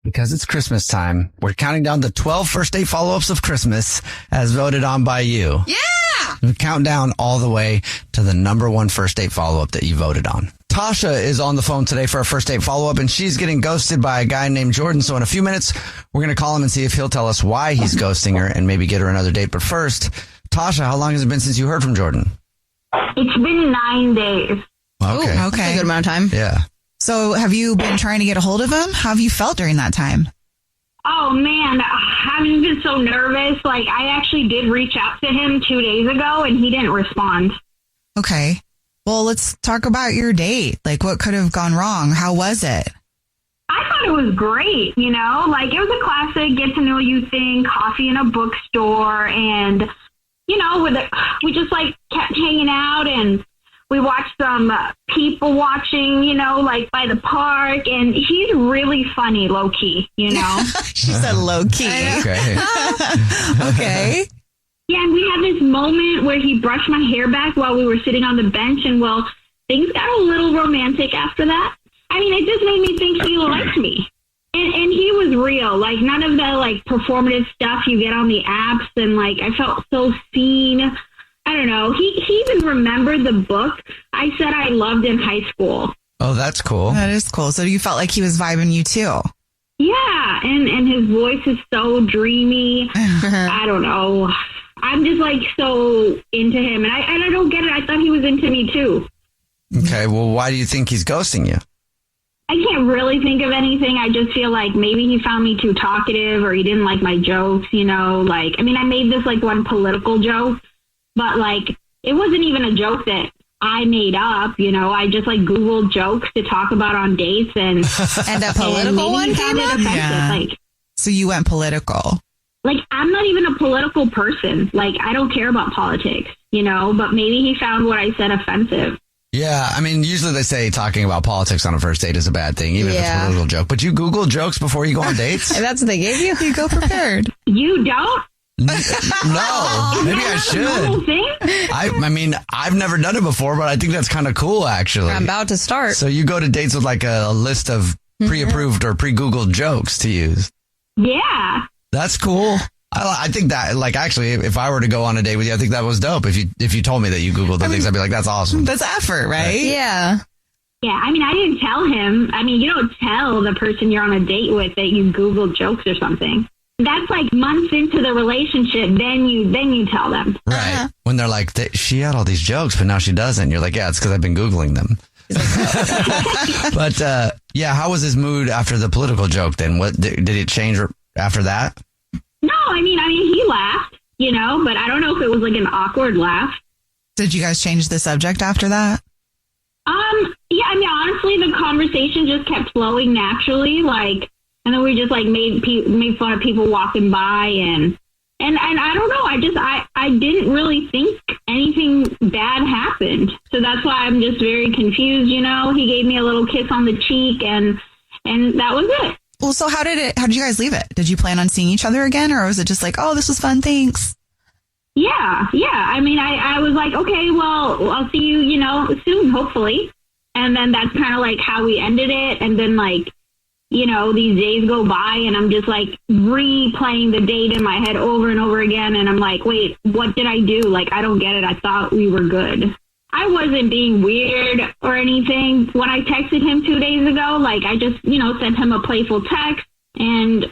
Because it's Christmas time, we're counting down the 12 first date follow-ups of Christmas as voted on by you. Yeah! We count down all the way to the number one first date follow-up that you voted on. Tasha is on the phone today for a first date follow-up, and she's getting ghosted by a guy named Jordan. So in a few minutes, we're going to call him and see if he'll tell us why he's ghosting her and maybe get her another date. But first, Tasha, how long has it been since you heard from Jordan? It's been 9 days. Okay. Ooh, okay. That's a good amount of time. Yeah. So have you been trying to get a hold of him? How have you felt during that time? Oh, man, I've just been so nervous. Like, I actually did reach out to him 2 days ago, and he didn't respond. Okay. Well, let's talk about your date. Like, what could have gone wrong? How was it? I thought it was great, you know? Like, it was a classic get-to-know-you thing, coffee in a bookstore, and, you know, we just, like, kept hanging out, and we watched some people watching, you know, like by the park, and he's really funny, low-key, you know? She said low-key. Okay. Okay. Yeah, and we had this moment where he brushed my hair back while we were sitting on the bench, and, well, things got a little romantic after that. I mean, it just made me think he liked me. And he was real, like, none of the, like, performative stuff you get on the apps, and, like, I felt so seen. I don't know. He even remembered the book I said I loved in high school. Oh, that's cool. That is cool. So you felt like he was vibing you too? Yeah, and his voice is so dreamy. I don't know. I'm just like so into him, and I don't get it. I thought he was into me too. Okay, well, why do you think he's ghosting you? I can't really think of anything. I just feel like maybe he found me too talkative, or he didn't like my jokes, you know? Like, I mean, I made this like one political joke, but like it wasn't even a joke that I made up, you know? I just like Googled jokes to talk about on dates, and a political one came up? Yeah. Like, so you went political. Like, I'm not even a political person. Like, I don't care about politics, you know, but maybe he found what I said offensive. Yeah, I mean, usually they say talking about politics on a first date is a bad thing, even if it's a political joke. But you Google jokes before you go on dates? And that's what they gave you? You go prepared. You don't? No, maybe I should. I mean, I've never done it before, but I think that's kind of cool, actually. I'm about to start. So you go to dates with like a list of pre-approved or pre-Googled jokes to use. Yeah. That's cool. I think that, like, actually, if I were to go on a date with you, I think that was dope. If you told me that you Googled the things, I'd be like, that's awesome. That's effort, right? Yeah. Yeah, I mean, I didn't tell him. I mean, you don't tell the person you're on a date with that you Googled jokes or something. That's like months into the relationship, then you tell them. Right. When they're like, she had all these jokes, but now she doesn't. You're like, yeah, it's because I've been Googling them. But, yeah, how was his mood after the political joke then? What did it change after that? No, I mean, he laughed, you know, but I don't know if it was like an awkward laugh. Did you guys change the subject after that? Yeah, I mean, honestly, the conversation just kept flowing naturally, like, and then we just like made fun of people walking by, and I don't know, I didn't really think anything bad happened, so that's why I'm just very confused, you know. He gave me a little kiss on the cheek, and that was it. Well, so how did you guys leave it? Did you plan on seeing each other again, or was it just like, oh, this was fun, thanks? Yeah. I mean, I was like, okay, well, I'll see you, you know, soon, hopefully. And then that's kind of like how we ended it. And then, like, you know, these days go by, and I'm just like replaying the date in my head over and over again. And I'm like, wait, what did I do? Like, I don't get it. I thought we were good. I wasn't being weird or anything. When I texted him 2 days ago, like, I just, you know, sent him a playful text, and,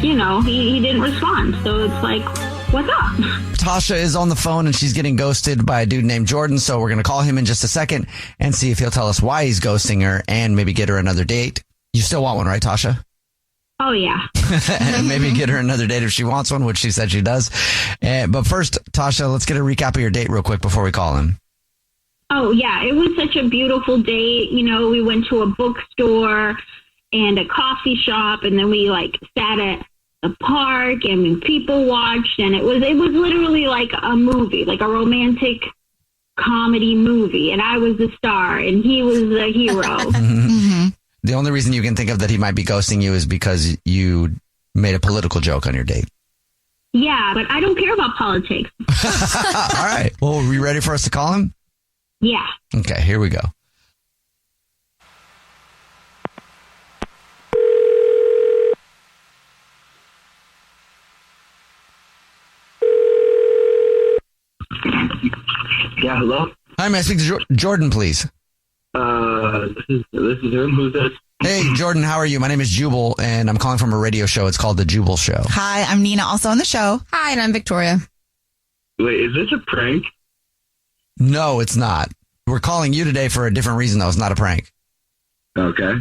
you know, he didn't respond. So it's like, what's up? Tasha is on the phone, and she's getting ghosted by a dude named Jordan. So we're going to call him in just a second and see if he'll tell us why he's ghosting her and maybe get her another date. You still want one, right, Tasha? Oh, yeah. And maybe get her another date if she wants one, which she said she does. But first, Tasha, let's get a recap of your date real quick before we call him. Oh, yeah. It was such a beautiful date. You know, we went to a bookstore and a coffee shop, and then we, like, sat at the park, and people watched, and it was literally like a movie, like a romantic comedy movie, and I was the star, and he was the hero. Mm-hmm. The only reason you can think of that he might be ghosting you is because you made a political joke on your date. Yeah, but I don't care about politics. All right. Well, are you ready for us to call him? Yeah. Okay, here we go. Yeah, hello? Hi, may I speak to Jordan, please? This is him. Who's this? Hey, Jordan, how are you? My name is Jubal, and I'm calling from a radio show. It's called The Jubal Show. Hi, I'm Nina, also on the show. Hi, and I'm Victoria. Wait, is this a prank? No, it's not. We're calling you today for a different reason, though. It's not a prank. Okay.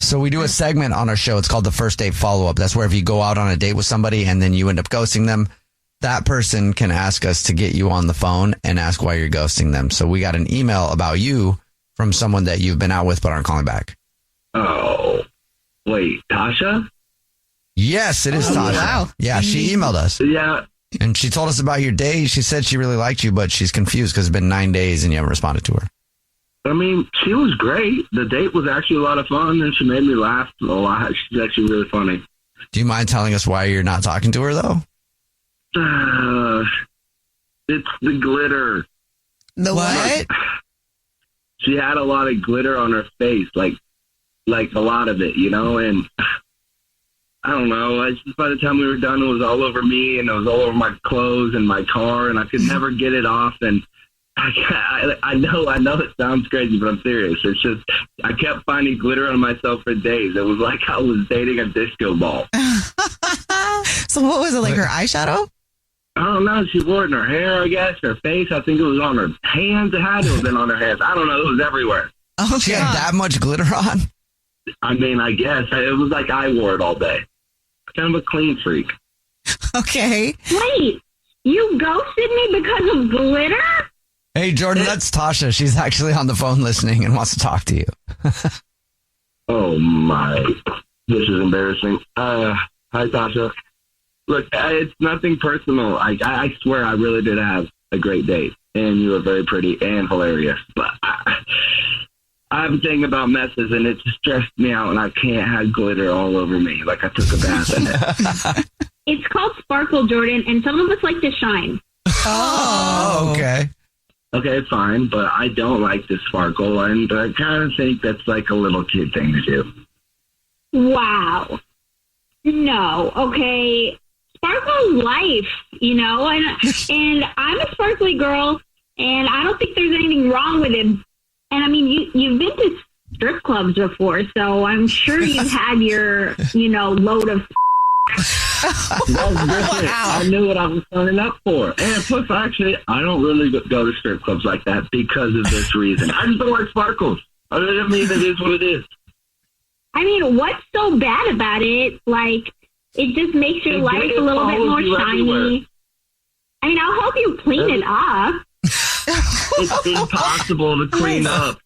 So we do a segment on our show. It's called the First Date Follow-Up. That's where if you go out on a date with somebody and then you end up ghosting them, that person can ask us to get you on the phone and ask why you're ghosting them. So we got an email about you from someone that you've been out with but aren't calling back. Oh, wait, Tasha? Yes, it is Tasha. Wow. Yeah, she emailed us. Yeah. And she told us about your date. She said she really liked you, but she's confused because it's been 9 days and you haven't responded to her. I mean, she was great. The date was actually a lot of fun, and she made me laugh a lot. She's actually really funny. Do you mind telling us why you're not talking to her, though? It's the glitter. The what? She had a lot of glitter on her face, like a lot of it, you know, and I don't know. By the time we were done, it was all over me, and it was all over my clothes and my car, and I could never get it off. And I know it sounds crazy, but I'm serious. It's just I kept finding glitter on myself for days. It was like I was dating a disco ball. So what was it, like her eyeshadow? I don't know. She wore it in her hair, I guess, her face. I think it was on her hands. It had to have been on her hands. I don't know. It was everywhere. Oh, She had that much glitter on? I mean, I guess. It was like I wore it all day. Kind of a clean freak. Okay. Wait, you ghosted me because of glitter? Hey, Jordan, that's Tasha. She's actually on the phone listening and wants to talk to you. Oh, my. This is embarrassing. Hi, Tasha. Look, it's nothing personal. I swear I really did have a great date, and you were very pretty and hilarious. But I've been thinking about messes, and it stressed me out, and I can't have glitter all over me like I took a bath in it. It's called sparkle, Jordan, and some of us like to shine. Oh, okay. Okay, fine, but I don't like the sparkle, and I kind of think that's like a little kid thing to do. Wow. No, okay. Sparkle's life, you know, and I'm a sparkly girl, and I don't think there's anything wrong with it. And I mean, you've been to strip clubs before, so I'm sure you've had your, load of. I knew what I was signing up for. And plus, actually, I don't really go to strip clubs like that because of this reason. I just don't like sparkles. I mean, it is what it is. I mean, what's so bad about it? Like, it just makes your life a little bit more shiny. Everywhere. I mean, I'll help you clean it up. It's impossible to clean up.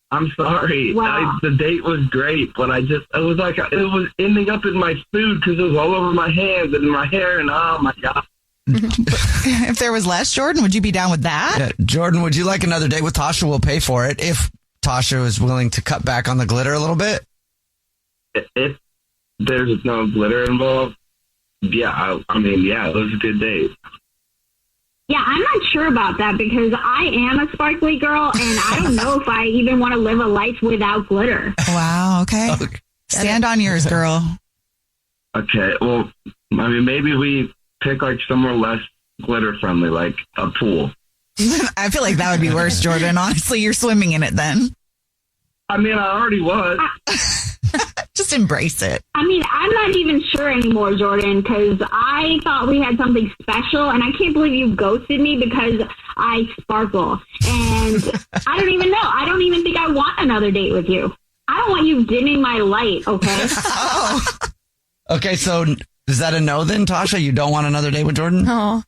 I'm sorry. Wow. The date was great, but it was ending up in my food because it was all over my hands and my hair, and oh my God. If there was less, Jordan, would you be down with that? Yeah, Jordan, would you like another date with Tasha? We'll pay for it if Tasha is willing to cut back on the glitter a little bit. If there's no glitter involved, yeah, I mean, it was a good date. Yeah, I'm not sure about that because I am a sparkly girl, and I don't know if I even want to live a life without glitter. Wow, okay. Stand on yours, girl. Okay, well, I mean, maybe we pick like somewhere less glitter friendly, like a pool. I feel like that would be worse, Jordan. Honestly, you're swimming in it then. I mean, I already was. Just embrace it. I mean, I'm not even sure anymore, Jordan, because I thought we had something special, and I can't believe you ghosted me because I sparkle. And I don't even know. I don't even think I want another date with you. I don't want you dimming my light, okay? Okay, so is that a no then, Tasha? You don't want another date with Jordan? Oh.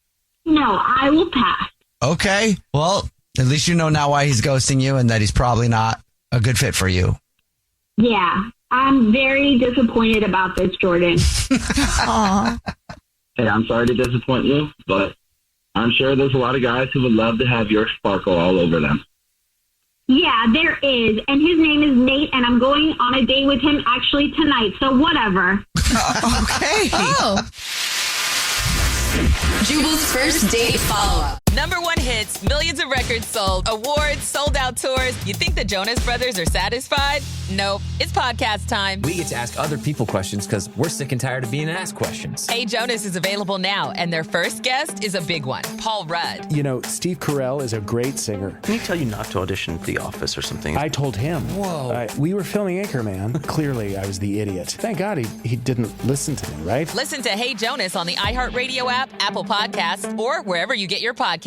No, I will pass. Okay, well, at least you know now why he's ghosting you and that he's probably not a good fit for you. Yeah, I'm very disappointed about this, Jordan. Aw. Hey, I'm sorry to disappoint you, but I'm sure there's a lot of guys who would love to have your sparkle all over them. Yeah, there is. And his name is Nate, and I'm going on a date with him actually tonight, so whatever. Okay. Oh. Jubal's first date follow-up. #1 hits, millions of records sold, awards, sold-out tours. You think the Jonas Brothers are satisfied? Nope. It's podcast time. We get to ask other people questions because we're sick and tired of being asked questions. Hey Jonas is available now, and their first guest is a big one, Paul Rudd. You know, Steve Carell is a great singer. Can he tell you not to audition for The Office or something? I told him. Whoa. We were filming Anchorman. Clearly, I was the idiot. Thank God he didn't listen to me, right? Listen to Hey Jonas on the iHeartRadio app, Apple Podcasts, or wherever you get your podcasts.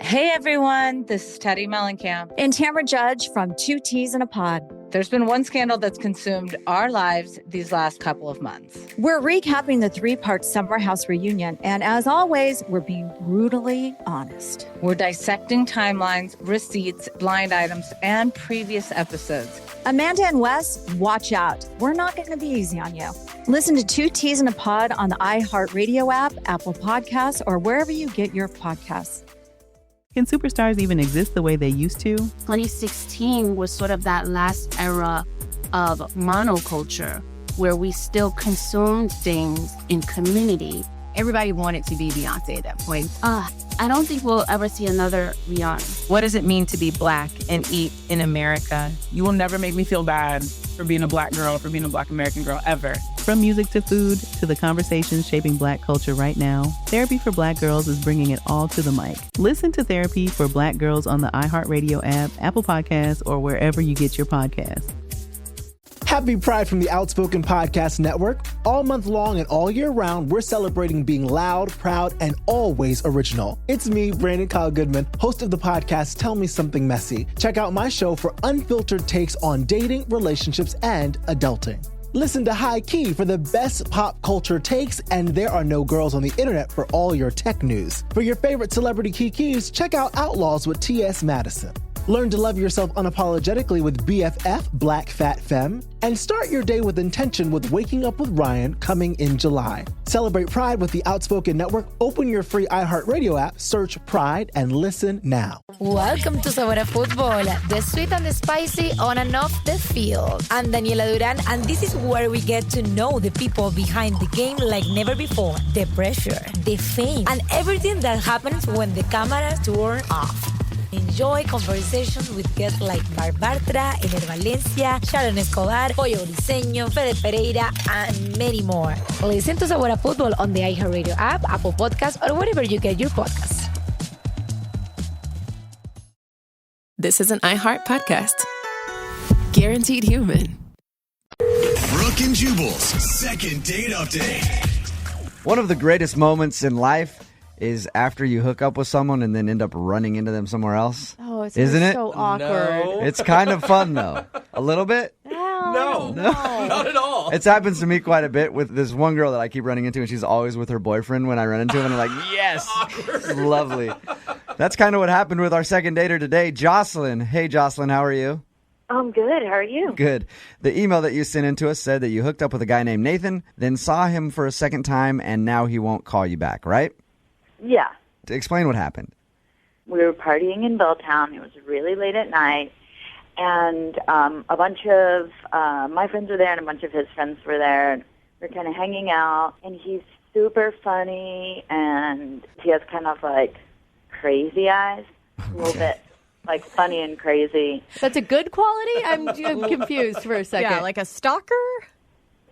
Hey everyone, this is Teddy Mellencamp And Tamara Judge from Two Teas in a Pod. There's been one scandal that's consumed our lives these last couple of months. We're recapping the 3-part Summer House reunion. And as always, we're being brutally honest. We're dissecting timelines, receipts, blind items, and previous episodes. Amanda and Wes, watch out. We're not going to be easy on you. Listen to Two Teas in a Pod on the iHeartRadio app, Apple Podcasts, or wherever you get your podcasts. Can superstars even exist the way they used to? 2016 was sort of that last era of monoculture where we still consumed things in community. Everybody wanted to be Beyonce at that point. I don't think we'll ever see another Rihanna. What does it mean to be Black and eat in America? You will never make me feel bad for being a Black girl, for being a Black American girl, ever. From music to food to the conversations shaping Black culture right now, Therapy for Black Girls is bringing it all to the mic. Listen to Therapy for Black Girls on the iHeartRadio app, Apple Podcasts, or wherever you get your podcasts. Happy Pride from the Outspoken Podcast Network. All month long and all year round, we're celebrating being loud, proud, and always original. It's me, Brandon Kyle Goodman, host of the podcast Tell Me Something Messy. Check out my show for unfiltered takes on dating, relationships, and adulting. Listen to High Key for the best pop culture takes, and there are no girls on the internet for all your tech news. For your favorite celebrity kikis, check out Outlaws with T.S. Madison. Learn to love yourself unapologetically with BFF, Black Fat Femme. And start your day with intention with Waking Up with Ryan, coming in July. Celebrate Pride with the Outspoken Network. Open your free iHeartRadio app, search Pride, and listen now. Welcome to Sabor a Fútbol, the sweet and the spicy on and off the field. I'm Daniela Duran, and this is where we get to know the people behind the game like never before. The pressure, the fame, and everything that happens when the cameras turn off. Enjoy conversations with guests like Bar Bartra, Ener Valencia, Sharon Escobar, Pollo Briseño, Fede Pereira, and many more. Listen to Sabor a Fútbol on the iHeartRadio app, Apple Podcasts, or wherever you get your podcasts. This is an iHeart podcast. Guaranteed human. Brooke and Jubal's second date update. One of the greatest moments in life is after you hook up with someone and then end up running into them somewhere else. Oh, it's Isn't it? so awkward. No. It's kind of fun, though. A little bit? No, not at all. It's happens to me quite a bit with this one girl that I keep running into, and she's always with her boyfriend when I run into him, and I'm like, yes, lovely. That's kind of what happened with our second dater today, Jocelyn. Hey, Jocelyn, how are you? I'm good. How are you? Good. The email that you sent in to us said that you hooked up with a guy named Nathan, then saw him for a second time, and now he won't call you back, right? Yeah. Explain what happened. We were partying in Belltown. It was really late at night. And a bunch of my friends were there and a bunch of his friends were there. We're kind of hanging out. And he's super funny. And he has kind of like crazy eyes. A little bit like funny and crazy. That's a good quality? I'm confused for a second. Yeah, like a stalker?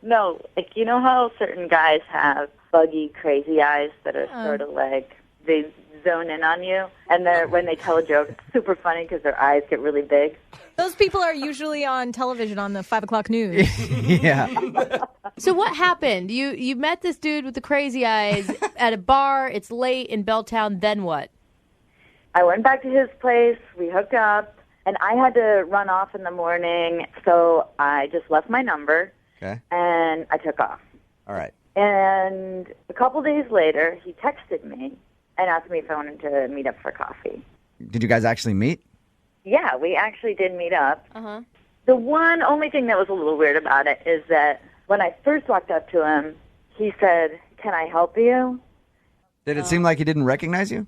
No, like you know how certain guys have buggy, crazy eyes that are sort of like they zone in on you, and when they tell a joke, it's super funny because their eyes get really big. Those people are usually on television on the 5 o'clock news. Yeah. So what happened? You met this dude with the crazy eyes at a bar. It's late in Belltown. Then what? I went back to his place. We hooked up, and I had to run off in the morning, so I just left my number. Okay. And I took off. All right. And a couple days later, he texted me and asked me if I wanted to meet up for coffee. Did you guys actually meet? Yeah, we actually did meet up. Uh-huh. The only thing that was a little weird about it is that when I first walked up to him, he said, "Can I help you?" Did it seem like he didn't recognize you?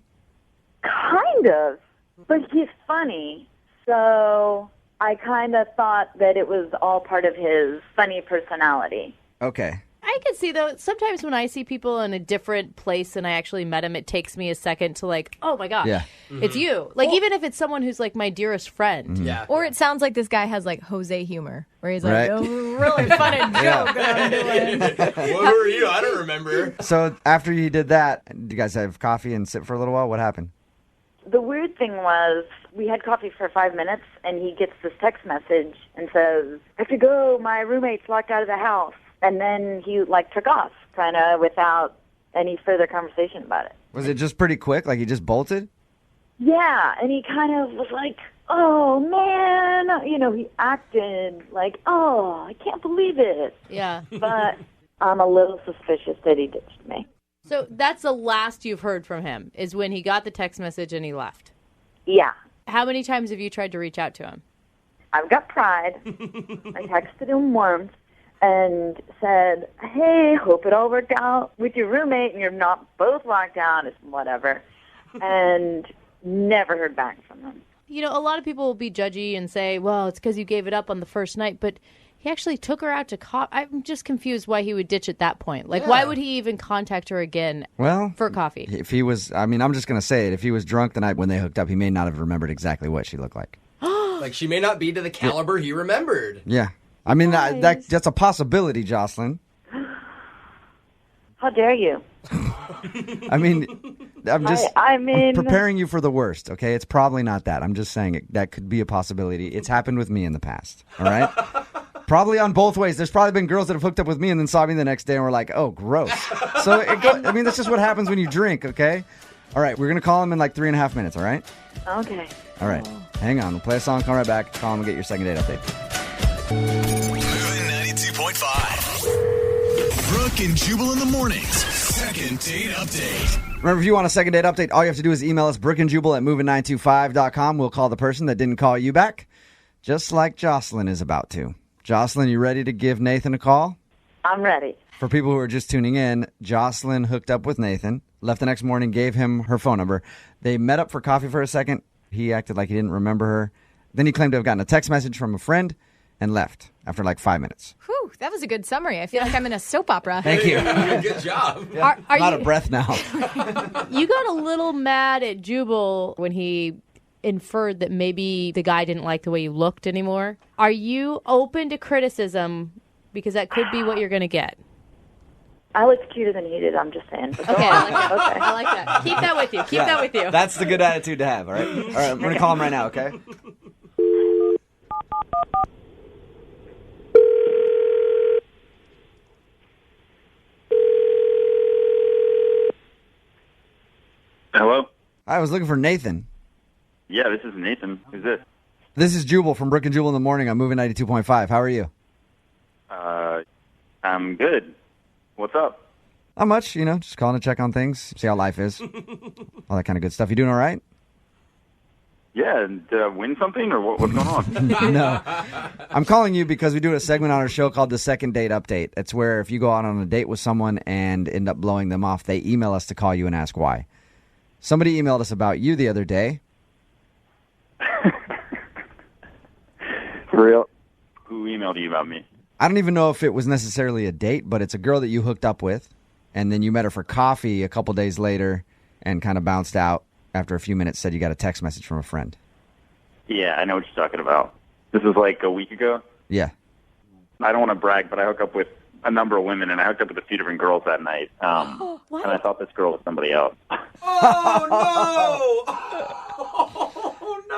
Kind of. But he's funny, so I kind of thought that it was all part of his funny personality. Okay. I could see, though, sometimes when I see people in a different place and I actually met them, it takes me a second to like, oh my gosh, it's you. Like, even if it's someone who's like my dearest friend. Mm-hmm. Or it sounds like this guy has like Jose humor, where he's like, Right. oh, really funny joke that I'm doing. Well, who are you? I don't remember. So after you did that, did you guys have coffee and sit for a little while? What happened? The weird thing was we had coffee for 5 minutes, and he gets this text message and says, I have to go. My roommate's locked out of the house. And then he, like, took off, kind of without any further conversation about it. Was it just pretty quick? Like he just bolted? Yeah, and he kind of was like, oh, man. You know, he acted like, oh, I can't believe it. Yeah. But I'm a little suspicious that he ditched me. So that's the last you've heard from him, is when he got the text message and he left. Yeah. How many times have you tried to reach out to him? I've got pride. I texted him once and said, hey, hope it all worked out with your roommate and you're not both locked down. It's whatever. And never heard back from him. You know, a lot of people will be judgy and say, well, it's because you gave it up on the first night, but he actually took her out to coffee. I'm just confused why he would ditch at that point. Like, why would he even contact her again for coffee? If he was, I mean, I'm just going to say it. If he was drunk the night when they hooked up, he may not have remembered exactly what she looked like. Like, she may not be to the caliber he remembered. Yeah. I mean, that's a possibility, Jocelyn. How dare you? I mean, I'm just I mean, preparing you for the worst, okay? It's probably not that. I'm just saying that could be a possibility. It's happened with me in the past, all right? Probably on both ways. There's probably been girls that have hooked up with me and then saw me the next day and were like, oh, gross. So, I mean, that's just what happens when you drink, okay? All right, we're going to call him in like 3.5 minutes, all right? Okay. All right. Hang on. We'll play a song, come right back, call him and get your second date update. Moving 92.5. Brooke and Jubal in the mornings. Second date update. Remember, if you want a second date update, all you have to do is email us, brookeandjubal@moving925.com. We'll call the person that didn't call you back, just like Jocelyn is about to. Jocelyn, you ready to give Nathan a call? I'm ready. For people who are just tuning in, Jocelyn hooked up with Nathan, left the next morning, gave him her phone number. They met up for coffee for a second. He acted like he didn't remember her. Then he claimed to have gotten a text message from a friend and left after like 5 minutes. Whew, that was a good summary. I feel like I'm in a soap opera. Thank you. Good job. Yeah. Are Out you- of breath now. You got a little mad at Jubal when he inferred that maybe the guy didn't like the way you looked anymore. Are you open to criticism? Because that could be what you're going to get. I looked cuter than he did, I'm just saying. But Okay, I like that. Okay. I like that. Keep that with you. Keep that with you. That's the good attitude to have, all right? All right, I'm going to call him right now, okay? Hello? I was looking for Nathan. Yeah, this is Nathan. Who's this? This is Jubal from Brooke and Jubal in the morning. I'm moving 92.5. How are you? I'm good. What's up? Not much, just calling to check on things, see how life is. All that kind of good stuff. You doing all right? Yeah, did I win something or what's going on? No. I'm calling you because we do a segment on our show called the Second Date Update. It's where if you go out on a date with someone and end up blowing them off, they email us to call you and ask why. Somebody emailed us about you the other day. For real? Who emailed you about me? I don't even know if it was necessarily a date, but it's a girl that you hooked up with, and then you met her for coffee a couple days later and kind of bounced out after a few minutes, said you got a text message from a friend. Yeah, I know what you're talking about. This was like a week ago. Yeah. I don't want to brag, but I hooked up with a number of women, and I hooked up with a few different girls that night. And I thought this girl was somebody else.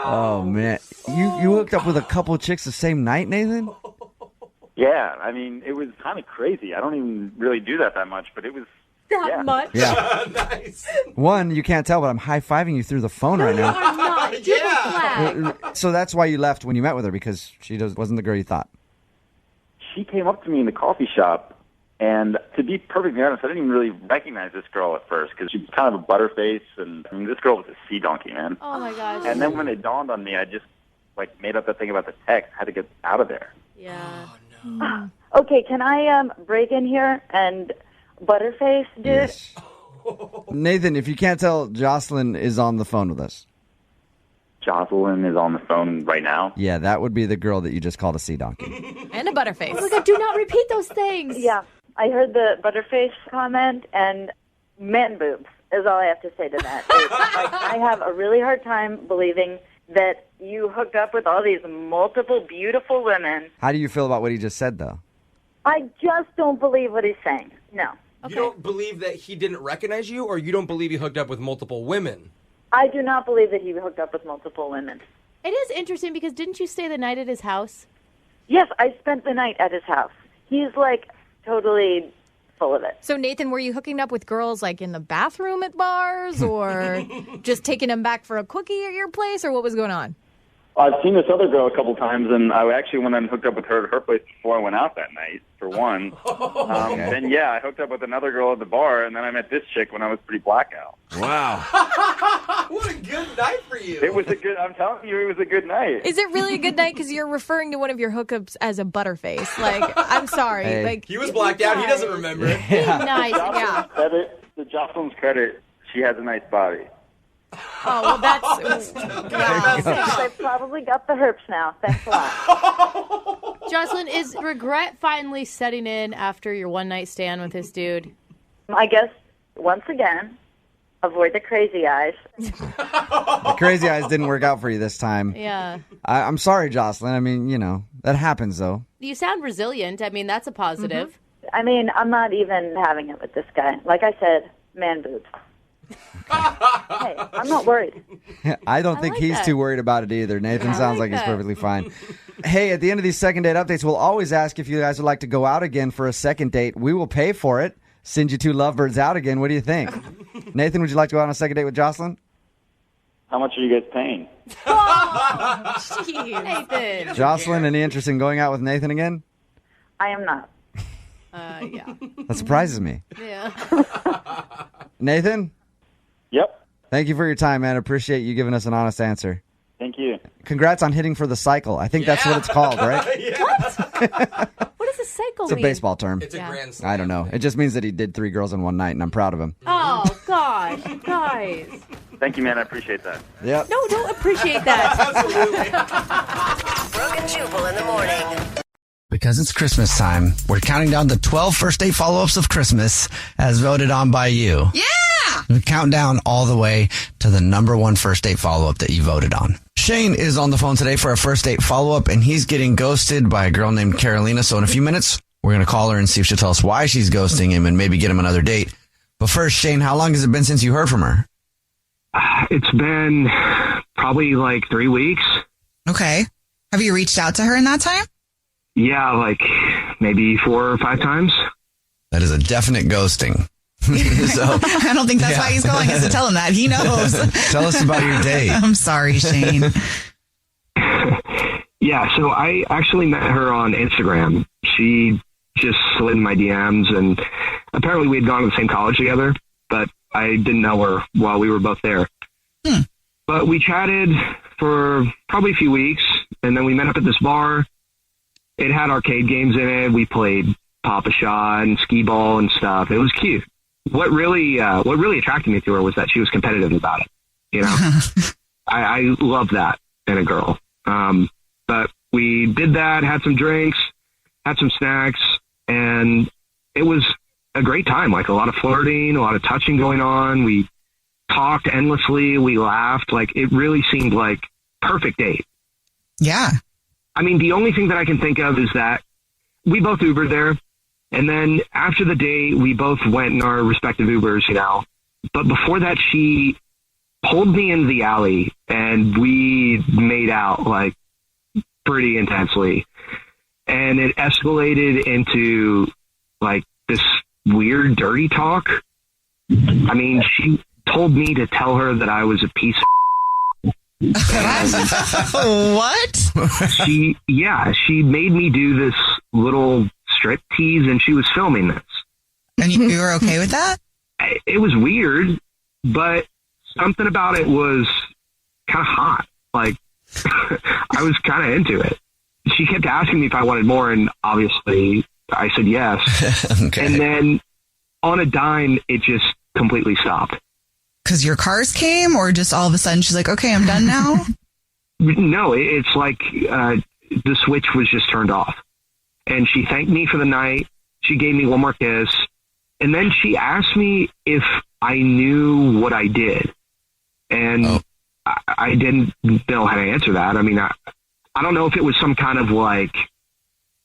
Oh, man. You hooked up with a couple of chicks the same night, Nathan? Yeah, I mean, it was kind of crazy. I don't even really do that much, but it was... That much? Yeah. Nice. One, you can't tell, but I'm high-fiving you through the phone right now. I'm not. Give a flag. So that's why you left when you met with her, because she wasn't the girl you thought. She came up to me in the coffee shop, and to be perfectly honest, I didn't even really recognize this girl at first because she was kind of a butterface, and I mean, this girl was a sea donkey, man. Oh, my gosh. And then when it dawned on me, I just made up that thing about the text. I had to get out of there. Yeah. Okay, can I break in here and butterface, dude? Yes. Nathan, if you can't tell, Jocelyn is on the phone with us. Jocelyn is on the phone right now? Yeah, that would be the girl that you just called a sea donkey. And a butterface. Oh, my God, do not repeat those things. Yeah, I heard the butterface comment, and man boobs is all I have to say to that. I have a really hard time believing that you hooked up with all these multiple beautiful women. How do you feel about what he just said, though? I just don't believe what he's saying. No. You don't believe that he didn't recognize you, or you don't believe he hooked up with multiple women? I do not believe that he hooked up with multiple women. It is interesting because didn't you stay the night at his house? Yes, I spent the night at his house. He's like totally full of it. So, Nathan, were you hooking up with girls like in the bathroom at bars or just taking them back for a quickie at your place, or what was going on? I've seen this other girl a couple times, and I actually went and hooked up with her at her place before I went out that night, for one. Then, yeah, I hooked up with another girl at the bar, and then I met this chick when I was pretty blackout. Wow. What a good night for you. It was a good, I'm telling you, it was a good night. Is it really a good night? Because you're referring to one of your hookups as a butterface. Like, I'm sorry. Hey. Like He was blacked out. He doesn't remember. Be nice. Yeah. To Jocelyn's credit, she has a nice body. Oh, well, that's... wow. I probably got the herpes now. Thanks a lot. Jocelyn, is regret finally setting in after your one-night stand with this dude? I guess, once again, avoid the crazy eyes. The crazy eyes didn't work out for you this time. Yeah. I'm sorry, Jocelyn. I mean, that happens, though. You sound resilient. I mean, that's a positive. I mean, I'm not even having it with this guy. Like I said, man boobs. Hey, I'm not worried. I don't think like he's that. too worried about it either. Nathan sounds like he's that. perfectly fine. Hey, at the end of these second date updates, we'll always ask if you guys would like to go out again for a second date. We will pay for it. Send you two lovebirds out again. What do you think? Nathan, would you like to go out on a second date with Jocelyn? How much are you guys paying? Oh, jeez. Nathan. Jocelyn, any interest in going out with Nathan again? I am not. Yeah. That surprises me. Yeah. Nathan? Yep. Thank you for your time, man. I appreciate you giving us an honest answer. Thank you. Congrats on hitting for the cycle. I think that's what it's called, right? What does a cycle It's a mean? baseball term. It's a grand slam. I don't know. It just means that he did 3 girls in one night, and I'm proud of him. Oh, gosh. Guys. Thank you, man. I appreciate that. Yep. No, don't appreciate that. Brooke and Jubal in the morning. Because it's Christmas time, we're counting down the 12 first date follow-ups of Christmas as voted on by you. Yeah! We count down all the way to the number 1 first date follow-up that you voted on. Shane is on the phone today for a first date follow-up, and he's getting ghosted by a girl named Carolina. So in a few minutes, we're going to call her and see if she'll tell us why she's ghosting him and maybe get him another date. But first, Shane, how long has it been since you heard from her? It's been probably like 3 weeks. Okay. Have you reached out to her in that time? Yeah, like maybe 4 or 5 times. That is a definite ghosting. So, I don't think that's why he's calling us to tell him that. He knows. Tell us about your date. I'm sorry, Shane. Yeah, so I actually met her on Instagram. She just slid in my DMs, and apparently we had gone to the same college together, but I didn't know her while we were both there. But we chatted for probably a few weeks, and then we met up at this bar. It had arcade games in it. We played Pop-A-Shot and skee ball and stuff. It was cute. What really attracted me to her was that she was competitive about it. You know, I love that in a girl. But we did that, had some drinks, had some snacks, and it was a great time. Like a lot of flirting, a lot of touching going on. We talked endlessly. We laughed. Like it really seemed like perfect date. Yeah. I mean, the only thing that I can think of is that we both Ubered there. And then after the date, we both went in our respective Ubers, you know. But before that, she pulled me into the alley and we made out like pretty intensely. And it escalated into like this weird, dirty talk. I mean, she told me to tell her that I was a piece of What? She made me do this little strip tease, and she was filming this. And you were okay with that? It was weird, but something about it was kind of hot. Like, I was kind of into it. She kept asking me if I wanted more, and obviously I said yes. Okay. And then on a dime, it just completely stopped. Because your cars came, or just all of a sudden she's like, okay, I'm done now? No, it's like the switch was just turned off. And she thanked me for the night, She gave me one more kiss. And then she asked me if I knew what I did. And I didn't know how to answer that. I mean, I don't know if it was some kind of like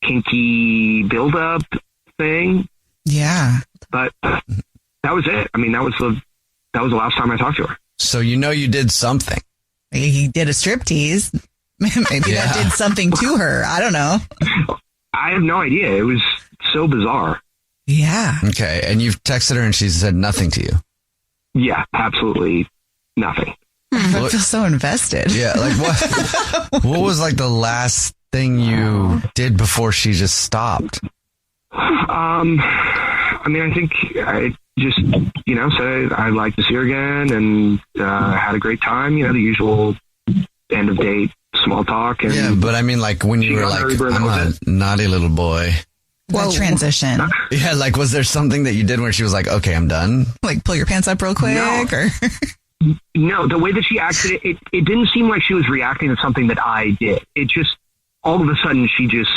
kinky build-up thing. Yeah. But that was it. I mean, that was the last time I talked to her. So you did something. He did a striptease. Maybe that did something to her. I don't know. I have no idea. It was so bizarre. Yeah. Okay. And you've texted her and she said nothing to you? Yeah, absolutely nothing. I feel so invested. Yeah. Like what was like the last thing you did before she just stopped? I mean, I think I just, said I'd like to see her again and had a great time. The usual end of date small talk. And yeah, but I mean, like when you were like, I'm a naughty little boy. Well, transition. Yeah, like was there something that you did where she was like, okay, I'm done? Like pull your pants up real quick? No, the way that she acted, it didn't seem like she was reacting to something that I did. It just, all of a sudden, she just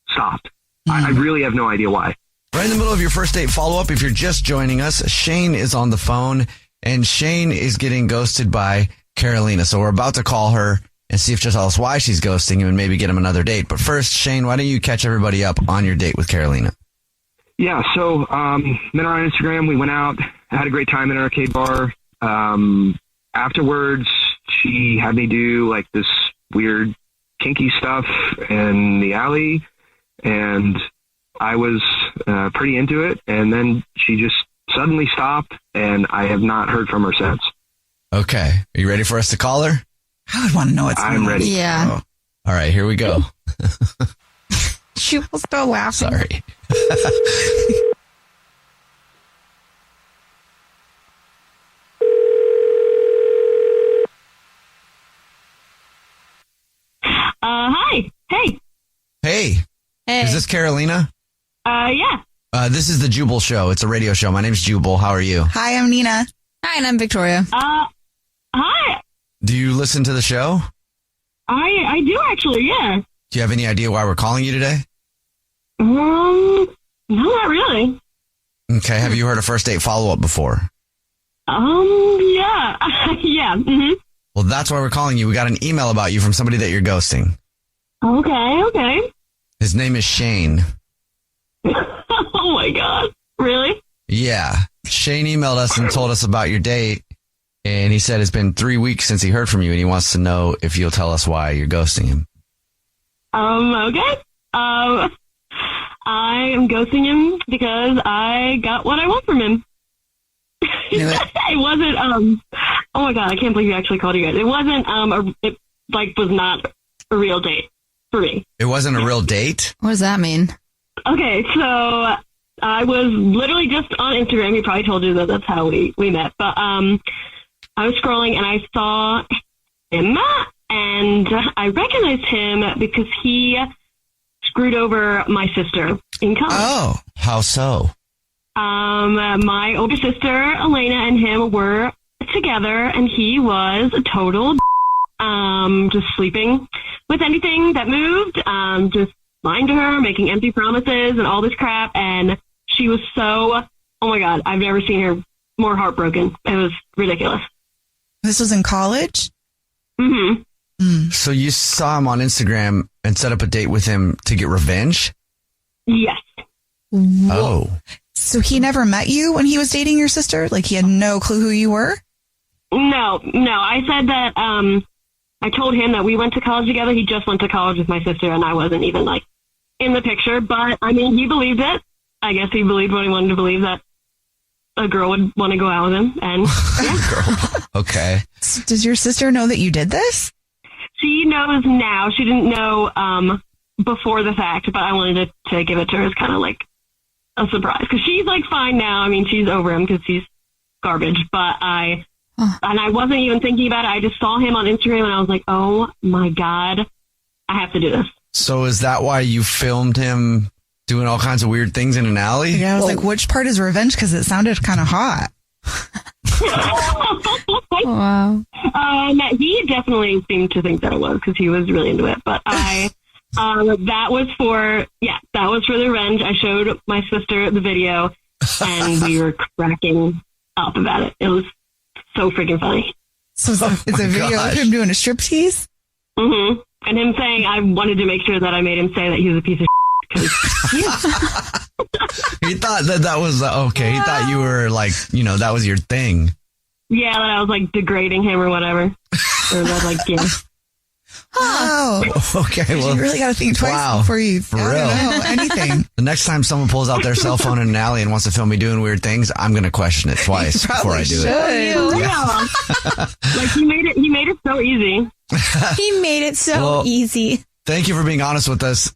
stopped. I really have no idea why. Right in the middle of your first date follow-up, if you're just joining us, Shane is on the phone, and Shane is getting ghosted by Carolina. So we're about to call her and see if she'll tell us why she's ghosting him and maybe get him another date. But first, Shane, why don't you catch everybody up on your date with Carolina? Yeah, so met her on Instagram. We went out, had a great time in an arcade bar. Afterwards, she had me do like this weird kinky stuff in the alley, and I was pretty into it. And then she just suddenly stopped, and I have not heard from her since. Okay. Are you ready for us to call her? I would want to know what's going on. I'm ready. Yeah. Oh. All right, here we go. She was still laughing. Sorry. Hi. Hey. Hey. Is this Carolina? Yeah. This is the Jubal Show. It's a radio show. My name's Jubal. How are you? Hi, I'm Nina. Hi, and I'm Victoria. Hi. Do you listen to the show? I do actually, yeah. Do you have any idea why we're calling you today? No, not really. Okay. Have you heard a first date follow-up before? Yeah. Yeah. Mm-hmm. Well, that's why we're calling you. We got an email about you from somebody that you're ghosting. Okay. His name is Shane. Oh my God. Really? Yeah. Shane emailed us and told us about your date. And he said it's been 3 weeks since he heard from you, and he wants to know if you'll tell us why you're ghosting him. Okay. I am ghosting him because I got what I want from him. It wasn't, oh my God, I can't believe you actually called you guys. It wasn't, it was not a real date for me. It wasn't a real date? What does that mean? Okay, so I was literally just on Instagram. He probably told you that that's how we met. But I was scrolling and I saw him, and I recognized him because he screwed over my sister in college. Oh, how so? My older sister, Elena, and him were together, and he was a total just sleeping with anything that moved, just lying to her, making empty promises and all this crap. And she was so, oh my God, I've never seen her more heartbroken. It was ridiculous. This was in college? Mm-hmm. So you saw him on Instagram and set up a date with him to get revenge? Yes. Oh. So he never met you when he was dating your sister? Like he had no clue who you were? No. I said that, I told him that we went to college together. He just went to college with my sister, and I wasn't even like in the picture. But I mean, he believed it. I guess he believed what he wanted to believe, that a girl would want to go out with him. And yeah. Girl. Okay. So does your sister know that you did this? She knows now. She didn't know before the fact, but I wanted to give it to her as kind of like a surprise, because she's like fine now. I mean, she's over him because he's garbage. But and I wasn't even thinking about it. I just saw him on Instagram and I was like, oh my God, I have to do this. So is that why you filmed him doing all kinds of weird things in an alley? Yeah, I was like, which part is revenge? Because it sounded kind of hot. Wow. He definitely seemed to think that it was, because he was really into it. But I That was for the revenge. I showed my sister the video, and we were cracking up about it. It was so freaking funny. So it's a video of him doing a striptease? Mm-hmm. And him saying, I wanted to make sure that I made him say that he was a piece of shit. He thought that was okay. He thought you were like, that was your thing. Yeah, that I was like degrading him or whatever. Or that, like, yeah. Oh, okay. Well, you really got to think twice before you know anything. The next time someone pulls out their cell phone in an alley and wants to film me doing weird things, I'm going to question it twice before I do it. Yeah. Like he made it so easy. He made it so easy. Thank you for being honest with us.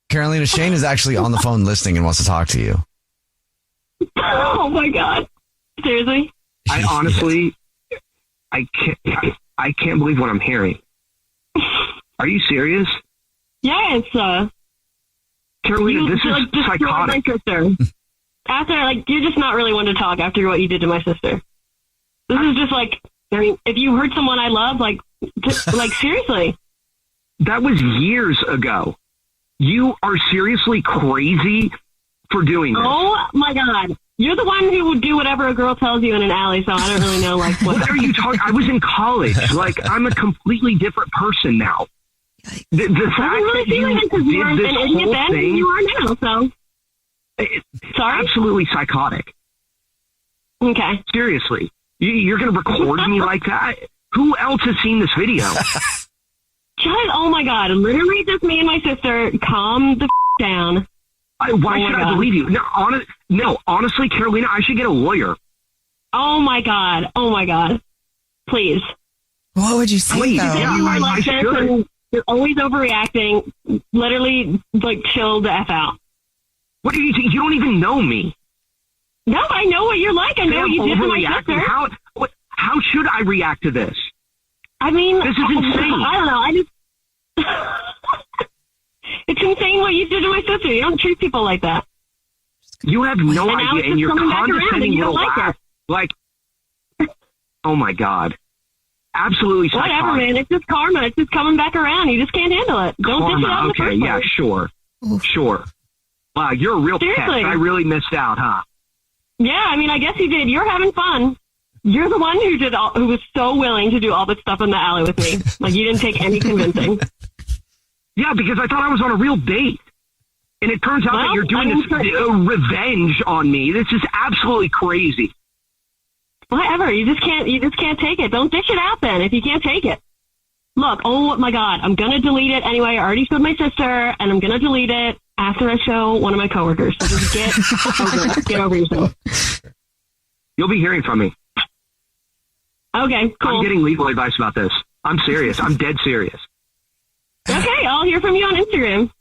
Carolina, Shane is actually on the phone listening and wants to talk to you. Oh my God. Seriously? I honestly, I can't believe what I'm hearing. Are you serious? Yeah, it's Carolina, this is psychotic. My sister. After, like, you're just not really one to talk after what you did to my sister. This is just like, I mean, if you hurt someone I love, like, just, like, seriously. That was years ago. You are seriously crazy for doing this. Oh my God. You're the one who would do whatever a girl tells you in an alley, so I don't really know, like, what are you talking? I was in college. Like, I'm a completely different person now. The fact really that you were did this an idiot whole then, thing, you are now, so. It's Sorry? absolutely psychotic. Okay. Seriously. You're going to record me like that? Who else has seen this video? Oh my God. Literally just me and my sister. Calm the down. Why should I believe you? No, honestly, Carolina, I should get a lawyer. Oh my God. Oh my God. Please. What would you say, Please, though? yeah, You are I like this should. and you're always overreacting. Literally, like, chill the F out. What do you think? You don't even know me. No, I know what you're like. I know what you did to my sister. How should I react to this? I mean, this is insane. I don't know. I just... It's insane what you did to my sister. You don't treat people like that. You have no And now idea, it's and just you're coming back around and condescending you don't little like laugh. Like, oh my God. Absolutely psychotic. Whatever, man. It's just karma. It's just coming back around. You just can't handle it. Don't dish it out in the first yeah, place. sure. Wow, you're a real Seriously. pest. I really missed out, huh? Yeah, I mean, I guess you did. You're having fun. You're the one who was so willing to do all this stuff in the alley with me. Like, you didn't take any convincing. Yeah, because I thought I was on a real date. And it turns out that you're doing this revenge on me. This is absolutely crazy. Whatever. You just can't take it. Don't dish it out then if you can't take it. Look, oh my God, I'm going to delete it anyway. I already showed my sister, and I'm going to delete it after I show one of my coworkers. So just get over yourself. You'll be hearing from me. Okay, cool. I'm getting legal advice about this. I'm serious. I'm dead serious. Okay, I'll hear from you on Instagram.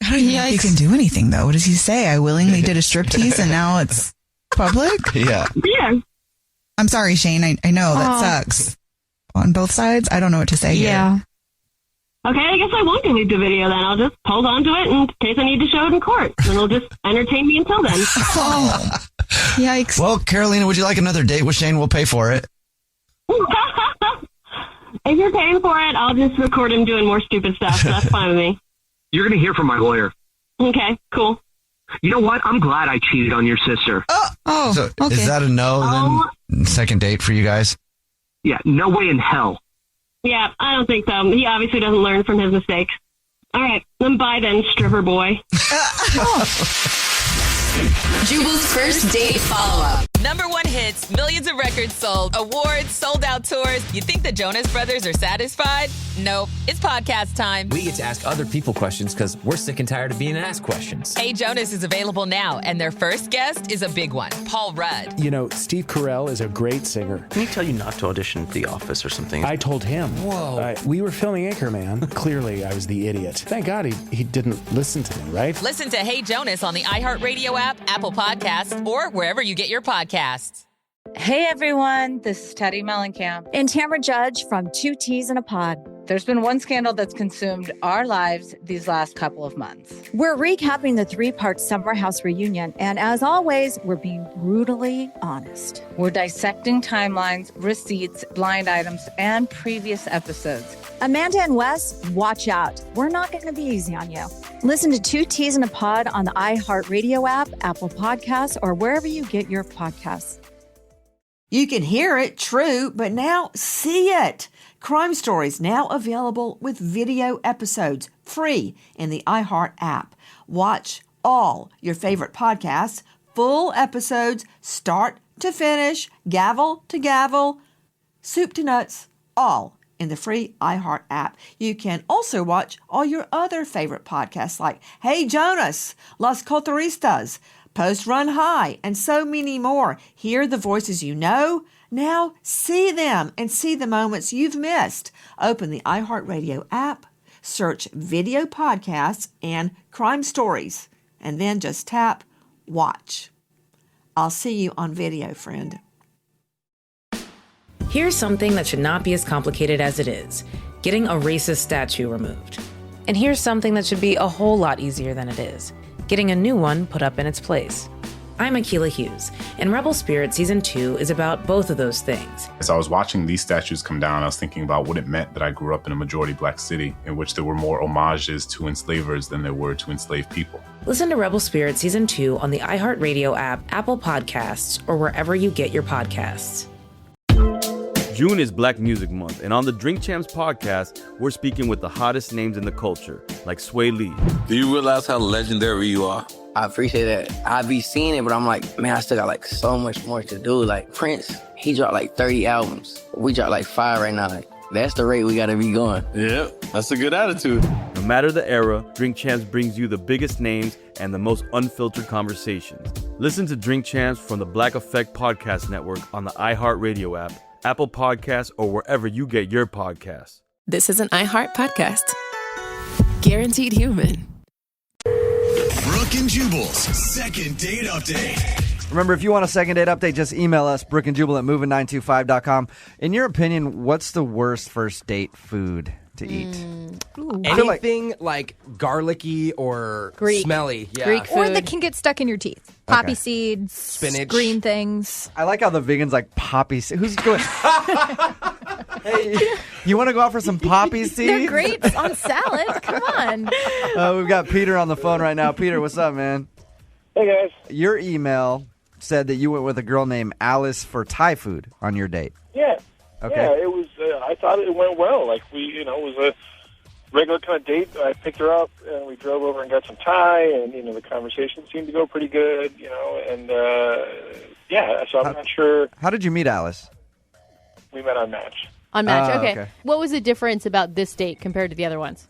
I don't think he can do anything, though. What does he say? I willingly did a striptease, and now it's public? Yeah. Yeah. I'm sorry, Shane. I know that sucks. On both sides, I don't know what to say here. Okay, I guess I won't delete the video then. I'll just hold on to it in case I need to show it in court. And it'll just entertain me until then. Yikes. Well, Carolina, would you like another date with Shane? We'll pay for it. If you're paying for it, I'll just record him doing more stupid stuff. So that's fine with me. You're going to hear from my lawyer. Okay, cool. You know what? I'm glad I cheated on your sister. So is that a no then? Second date for you guys? Yeah, no way in hell. Yeah, I don't think so. He obviously doesn't learn from his mistakes. All right, then bye then, stripper boy. Jubal's first date follow-up. #1 hits, millions of records sold, awards, sold-out tours. You think the Jonas Brothers are satisfied? Nope. It's podcast time. We get to ask other people questions because we're sick and tired of being asked questions. Hey Jonas is available now, and their first guest is a big one, Paul Rudd. You know, Steve Carell is a great singer. Can he tell you not to audition for The Office or something? I told him. Whoa. We were filming Anchorman. Clearly, I was the idiot. Thank God he didn't listen to me, right? Listen to Hey Jonas on the iHeartRadio app, Apple Podcasts, or wherever you get your podcasts. Hey everyone, this is Teddy Mellencamp and Tamara Judge from Two Teas in a Pod. There's been one scandal that's consumed our lives these last couple of months. We're recapping the 3-part Summer House reunion, and as always, we're being brutally honest. We're dissecting timelines, receipts, blind items, and previous episodes. Amanda and Wes, watch out. We're not going to be easy on you. Listen to 2 T's in a Pod on the iHeartRadio app, Apple Podcasts, or wherever you get your podcasts. You can hear it, true, but now see it. Crime Stories now available with video episodes free in the iHeart app. Watch all your favorite podcasts, full episodes, start to finish, gavel to gavel, soup to nuts, all in the free iHeart app. You can also watch all your other favorite podcasts like Hey Jonas, Las Coteristas, Post Run High, and so many more. Hear the voices you know. Now see them and see the moments you've missed. Open the iHeartRadio app, search video podcasts and crime stories, and then just tap watch. I'll see you on video, friend. Here's something that should not be as complicated as it is: getting a racist statue removed. And here's something that should be a whole lot easier than it is: getting a new one put up in its place. I'm Akilah Hughes, and Rebel Spirit Season 2 is about both of those things. As I was watching these statues come down, I was thinking about what it meant that I grew up in a majority black city in which there were more homages to enslavers than there were to enslaved people. Listen to Rebel Spirit Season 2 on the iHeartRadio app, Apple Podcasts, or wherever you get your podcasts. June is Black Music Month, and on the Drink Champs podcast, we're speaking with the hottest names in the culture, like Sway Lee. Do you realize how legendary you are? I appreciate that. I be seeing it, but I'm like, man, I still got like so much more to do. Like Prince, he dropped like 30 albums. We dropped like 5 right now. Like, that's the rate we gotta be going. Yep, that's a good attitude. No matter the era, Drink Champs brings you the biggest names and the most unfiltered conversations. Listen to Drink Champs from the Black Effect Podcast Network on the iHeartRadio app, Apple Podcasts, or wherever you get your podcasts. This is an iHeart podcast. Guaranteed human. Brooke and Jubal's second date update. Remember, if you want a second date update, just email us, Brooke and Jubal at moving925.com. In your opinion, what's the worst first date food to eat? Anything like garlicky or Greek. smelly. Yeah. Greek food. Or that can get stuck in your teeth. Poppy seeds, spinach, green things. I like how the vegan's like poppy seeds. Who's going? Hey, you want to go out for some poppy seeds? They're great on salad. Come on. We've got Peter on the phone right now. Peter, what's up, man? Hey, guys. Your email said that you went with a girl named Alice for Thai food on your date. Yeah. Okay. Yeah, it was. I thought it went well. Like it was a regular kind of date. I picked her up and we drove over and got some Thai, and the conversation seemed to go pretty good. And yeah. So I'm not sure. How did you meet Alice? We met on Match. On Match, okay. Okay. What was the difference about this date compared to the other ones?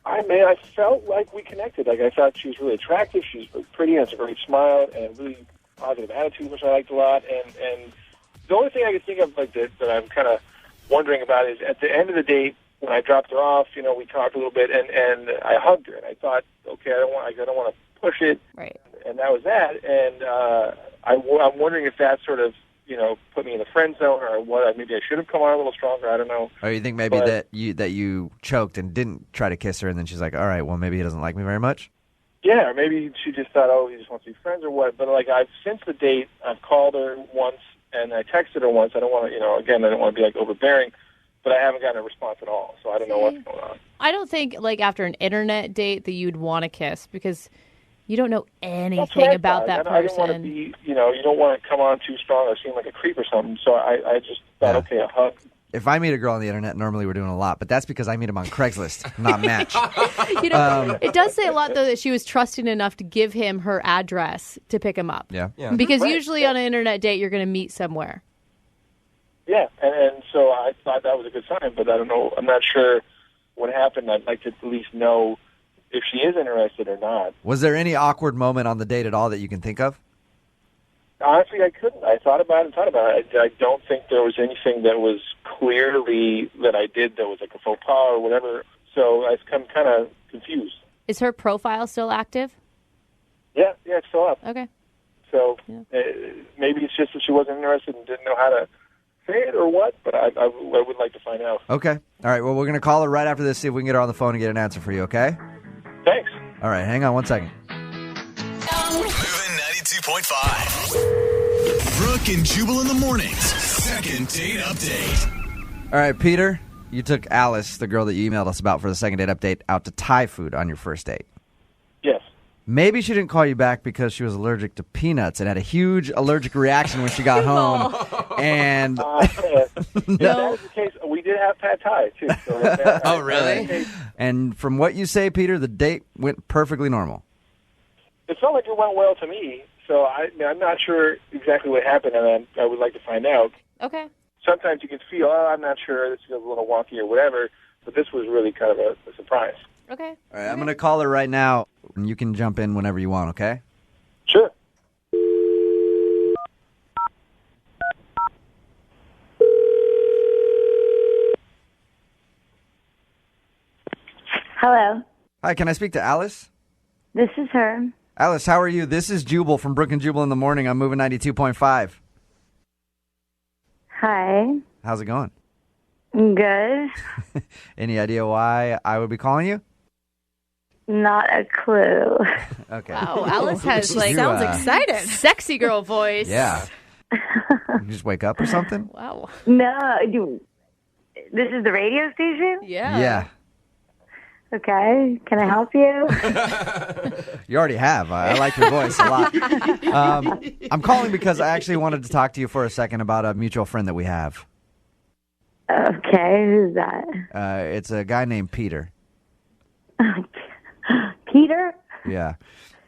I felt like we connected. Like I thought she was really attractive. She was really pretty, has a great smile, and really positive attitude, which I liked a lot. And the only thing I could think of like that I'm kind of wondering about is at the end of the date when I dropped her off. We talked a little bit, and I hugged her, and I thought, okay, I don't want to push it, right? And that was that. And I'm wondering if that sort of put me in the friend zone or what. Maybe I should have come on a little stronger. I don't know. Or you think maybe that you choked and didn't try to kiss her, and then she's like, all right, well, maybe he doesn't like me very much? Yeah, or maybe she just thought, oh, he just wants to be friends or what. But since the date, I've called her once and I texted her once. I don't want to, again, I don't want to be overbearing, but I haven't gotten a response at all. So I don't know what's going on. I don't think after an internet date that you'd want to kiss because you don't know anything about that person. I didn't want to be, you don't want to come on too strong or seem like a creep or something. So I just thought, okay, a hug. If I meet a girl on the internet, normally we're doing a lot, but that's because I meet them on Craigslist, not Match. It does say a lot, though, that she was trusting enough to give him her address to pick him up. Yeah. Because usually on an internet date, you're going to meet somewhere. Yeah, and so I thought that was a good sign, but I don't know. I'm not sure what happened. I'd like to at least know if she is interested or not. Was there any awkward moment on the date at all that you can think of? Honestly, I couldn't. I thought about it. I don't think there was anything that was clearly that I did that was like a faux pas or whatever. So I was kind of confused. Is her profile still active? Yeah, it's still up. Okay. So maybe it's just that she wasn't interested and didn't know how to say it or what, but I would like to find out. Okay. All right. Well, we're going to call her right after this, see if we can get her on the phone and get an answer for you, okay? Thanks. All right. Hang on 1 second. Moving 92.5. Brooke and Jubal in the mornings. Second date update. All right, Peter, you took Alice, the girl that you emailed us about for the second date update, out to Thai food on your first date. Yes. Maybe she didn't call you back because she was allergic to peanuts and had a huge allergic reaction when she got home. And If that was the case, we did have pad thai, too. So oh, really? And from what you say, Peter, the date went perfectly normal. It felt like it went well to me, so I'm not sure exactly what happened, and I would like to find out. Okay. Sometimes you can feel, I'm not sure, this feels a little wonky or whatever, but this was really kind of a surprise. Okay. All right, I'm going to call her right now, and you can jump in whenever you want, okay? Sure. Hello. Hi, can I speak to Alice? This is her. Alice, how are you? This is Jubal from Brooke and Jubal in the morning. I'm moving 92.5. Hi. How's it going? Good. Any idea why I would be calling you? Not a clue. Okay. Wow, Alice has You, sounds excited. Sexy girl voice. Yeah. You just wake up or something? Wow. No, this is the radio station? Yeah. Okay. Can I help you? You already have. I like your voice a lot. I'm calling because I actually wanted to talk to you for a second about a mutual friend that we have. Okay. Who's that? It's a guy named Peter. Peter? Yeah.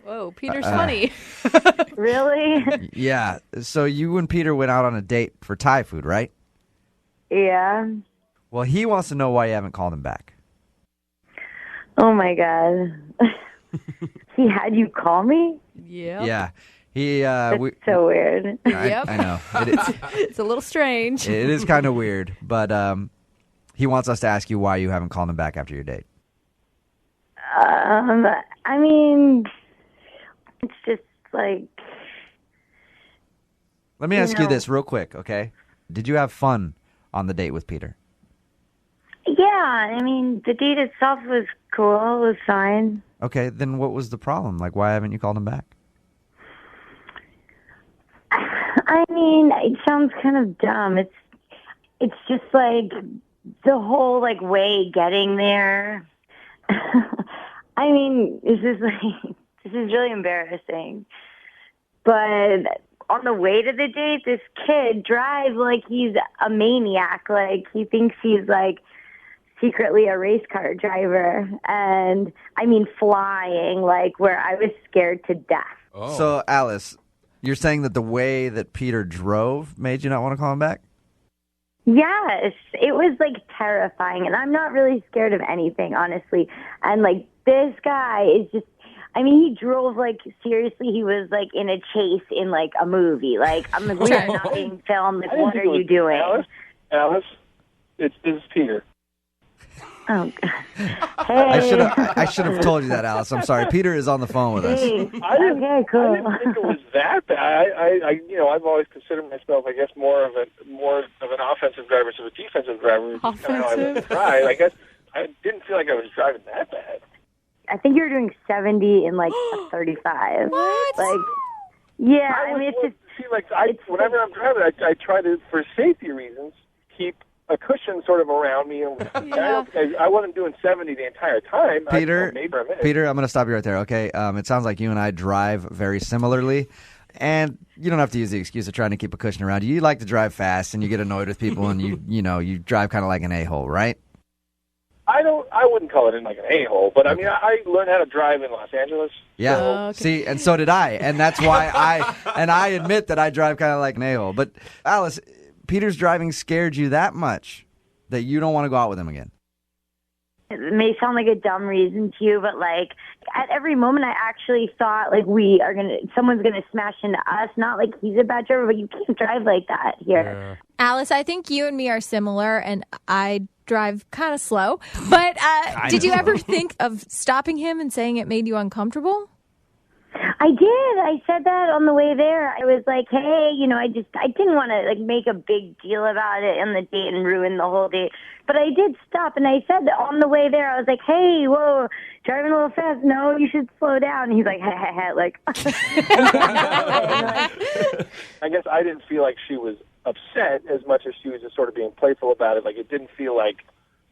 Whoa, Peter's funny. Really? Yeah. So you and Peter went out on a date for Thai food, right? Yeah. Well, he wants to know why you haven't called him back. Oh, my God. He had you call me? Yeah. Yeah. He. That's so weird. I know. It's a little strange. It is kind of weird, but he wants us to ask you why you haven't called him back after your date. I mean, it's just like... Let me ask you this real quick, okay? Did you have fun on the date with Peter? Yeah, I mean, the date itself was cool. It was fine. Okay, then what was the problem? Like, why haven't you called him back? I mean, it sounds kind of dumb. It's just like the whole like way getting there. I mean, this is really embarrassing. But on the way to the date, this kid drives like he's a maniac. Like he thinks he's like secretly a race car driver, and I mean flying, like where I was scared to death. Oh. So, Alice, you're saying that the way that Peter drove made you not want to call him back? Yes, it was like terrifying, and I'm not really scared of anything, honestly. And like this guy is just, I mean, he drove like seriously. He was like in a chase in like a movie. Like I'm like, we are not being filmed. Like, what are you doing? Alice, this is Peter. Oh, God. I should have told you that, Alice. I'm sorry. Peter is on the phone with us. Okay, cool. I didn't think it was that bad. I've always considered myself, I guess, more of an offensive driver, so a defensive driver. Offensive? I guess I didn't feel like I was driving that bad. I think you were doing 70 in like a 35. What? Like, yeah, I mean, it's just... whenever I'm driving, I try to, for safety reasons, keep a cushion sort of around me. And I wasn't doing 70 the entire time. Peter, maybe a minute. Peter, I'm going to stop you right there, okay? It sounds like you and I drive very similarly, and you don't have to use the excuse of trying to keep a cushion around you. You like to drive fast, and you get annoyed with people, and you drive kind of like an a-hole, right? I wouldn't call it like an a-hole, but I mean, I learned how to drive in Los Angeles. Yeah. So. Okay. See, and so did I, and that's why I admit that I drive kind of like an a-hole. But Alice, Peter's driving scared you that much that you don't want to go out with him again. It may sound like a dumb reason to you, but like at every moment I actually thought like someone's gonna smash into us. Not like he's a bad driver, but you can't drive like that here. Yeah. Alice, I think you and me are similar, and I drive kind of slow. But did you ever think of stopping him and saying it made you uncomfortable? I did. I said that on the way there. I was like, hey, I didn't want to like make a big deal about it on the date and ruin the whole date. But I did stop, and I said that on the way there, I was like, hey, whoa, driving a little fast. No, you should slow down. And he's like, like. I guess I didn't feel like she was upset as much as she was just sort of being playful about it. Like, it didn't feel like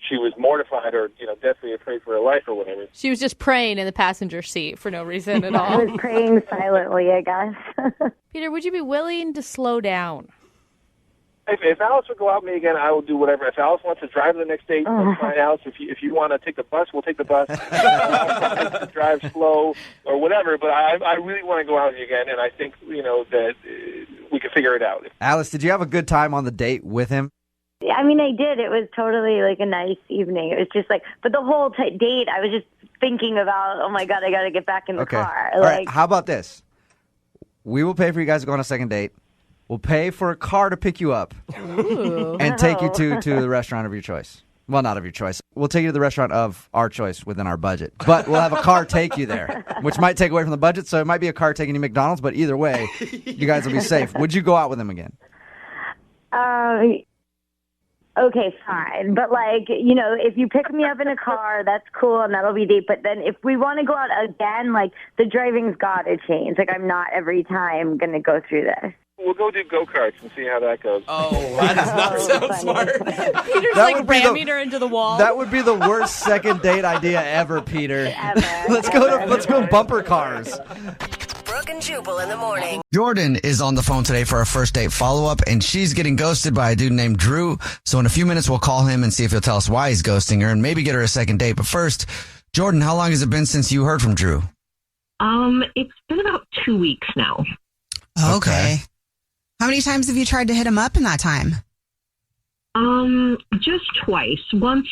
she was mortified or, deathly afraid for her life or whatever. She was just praying in the passenger seat for no reason at all. I was praying silently, I guess. Peter, would you be willing to slow down? If Alice would go out with me again, I will do whatever. If Alice wants to drive the next date, that's fine, Alice. If you want to take the bus, we'll take the bus. Drive slow or whatever. But I really want to go out with you again, and I think, that we can figure it out. Alice, did you have a good time on the date with him? Yeah, I mean, I did. It was totally like a nice evening. It was just like, but the whole date, I was just thinking about, oh my God, I got to get back in the car. All right, how about this? We will pay for you guys to go on a second date. We'll pay for a car to pick you up and take you to the restaurant of your choice. Well, not of your choice. We'll take you to the restaurant of our choice within our budget. But we'll have a car take you there, which might take away from the budget. So it might be a car taking you to McDonald's, but either way, you guys will be safe. Would you go out with him again? Okay, fine. But, if you pick me up in a car, that's cool, and that'll be deep. But then if we want to go out again, the driving's got to change. I'm not every time going to go through this. We'll go do go-karts and see how that goes. Oh, that does not sound smart. Peter's ramming her into the wall. That would be the worst second date idea ever, Peter. Let's go bumper cars. Brooke and Jubal in the morning. Jordan is on the phone today for a first date follow-up, and she's getting ghosted by a dude named Drew. So in a few minutes, we'll call him and see if he'll tell us why he's ghosting her and maybe get her a second date. But first, Jordan, how long has it been since you heard from Drew? It's been about 2 weeks now. Okay. How many times have you tried to hit him up in that time? Just twice. Once,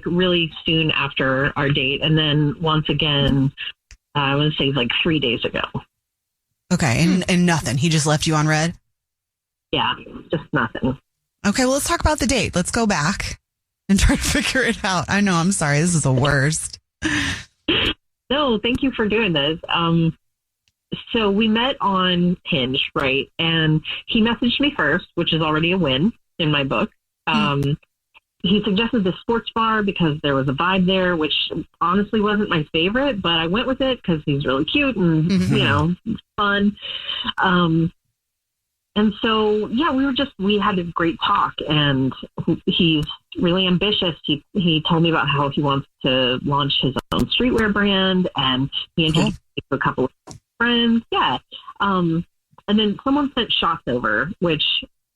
really soon after our date, and then once again, I want to say 3 days ago. Okay, and nothing. He just left you on red? Yeah, just nothing. Okay, well, let's talk about the date. Let's go back and try to figure it out. I know, I'm sorry. This is the worst. No, thank you for doing this. So we met on Hinge, right? And he messaged me first, which is already a win in my book. He suggested the sports bar because there was a vibe there, which honestly wasn't my favorite, but I went with it because he's really cute and, fun. And so, yeah, we had a great talk, and he's really ambitious. He told me about how he wants to launch his own streetwear brand, and he introduced me to a couple of friends. Yeah. And then someone sent shots over, which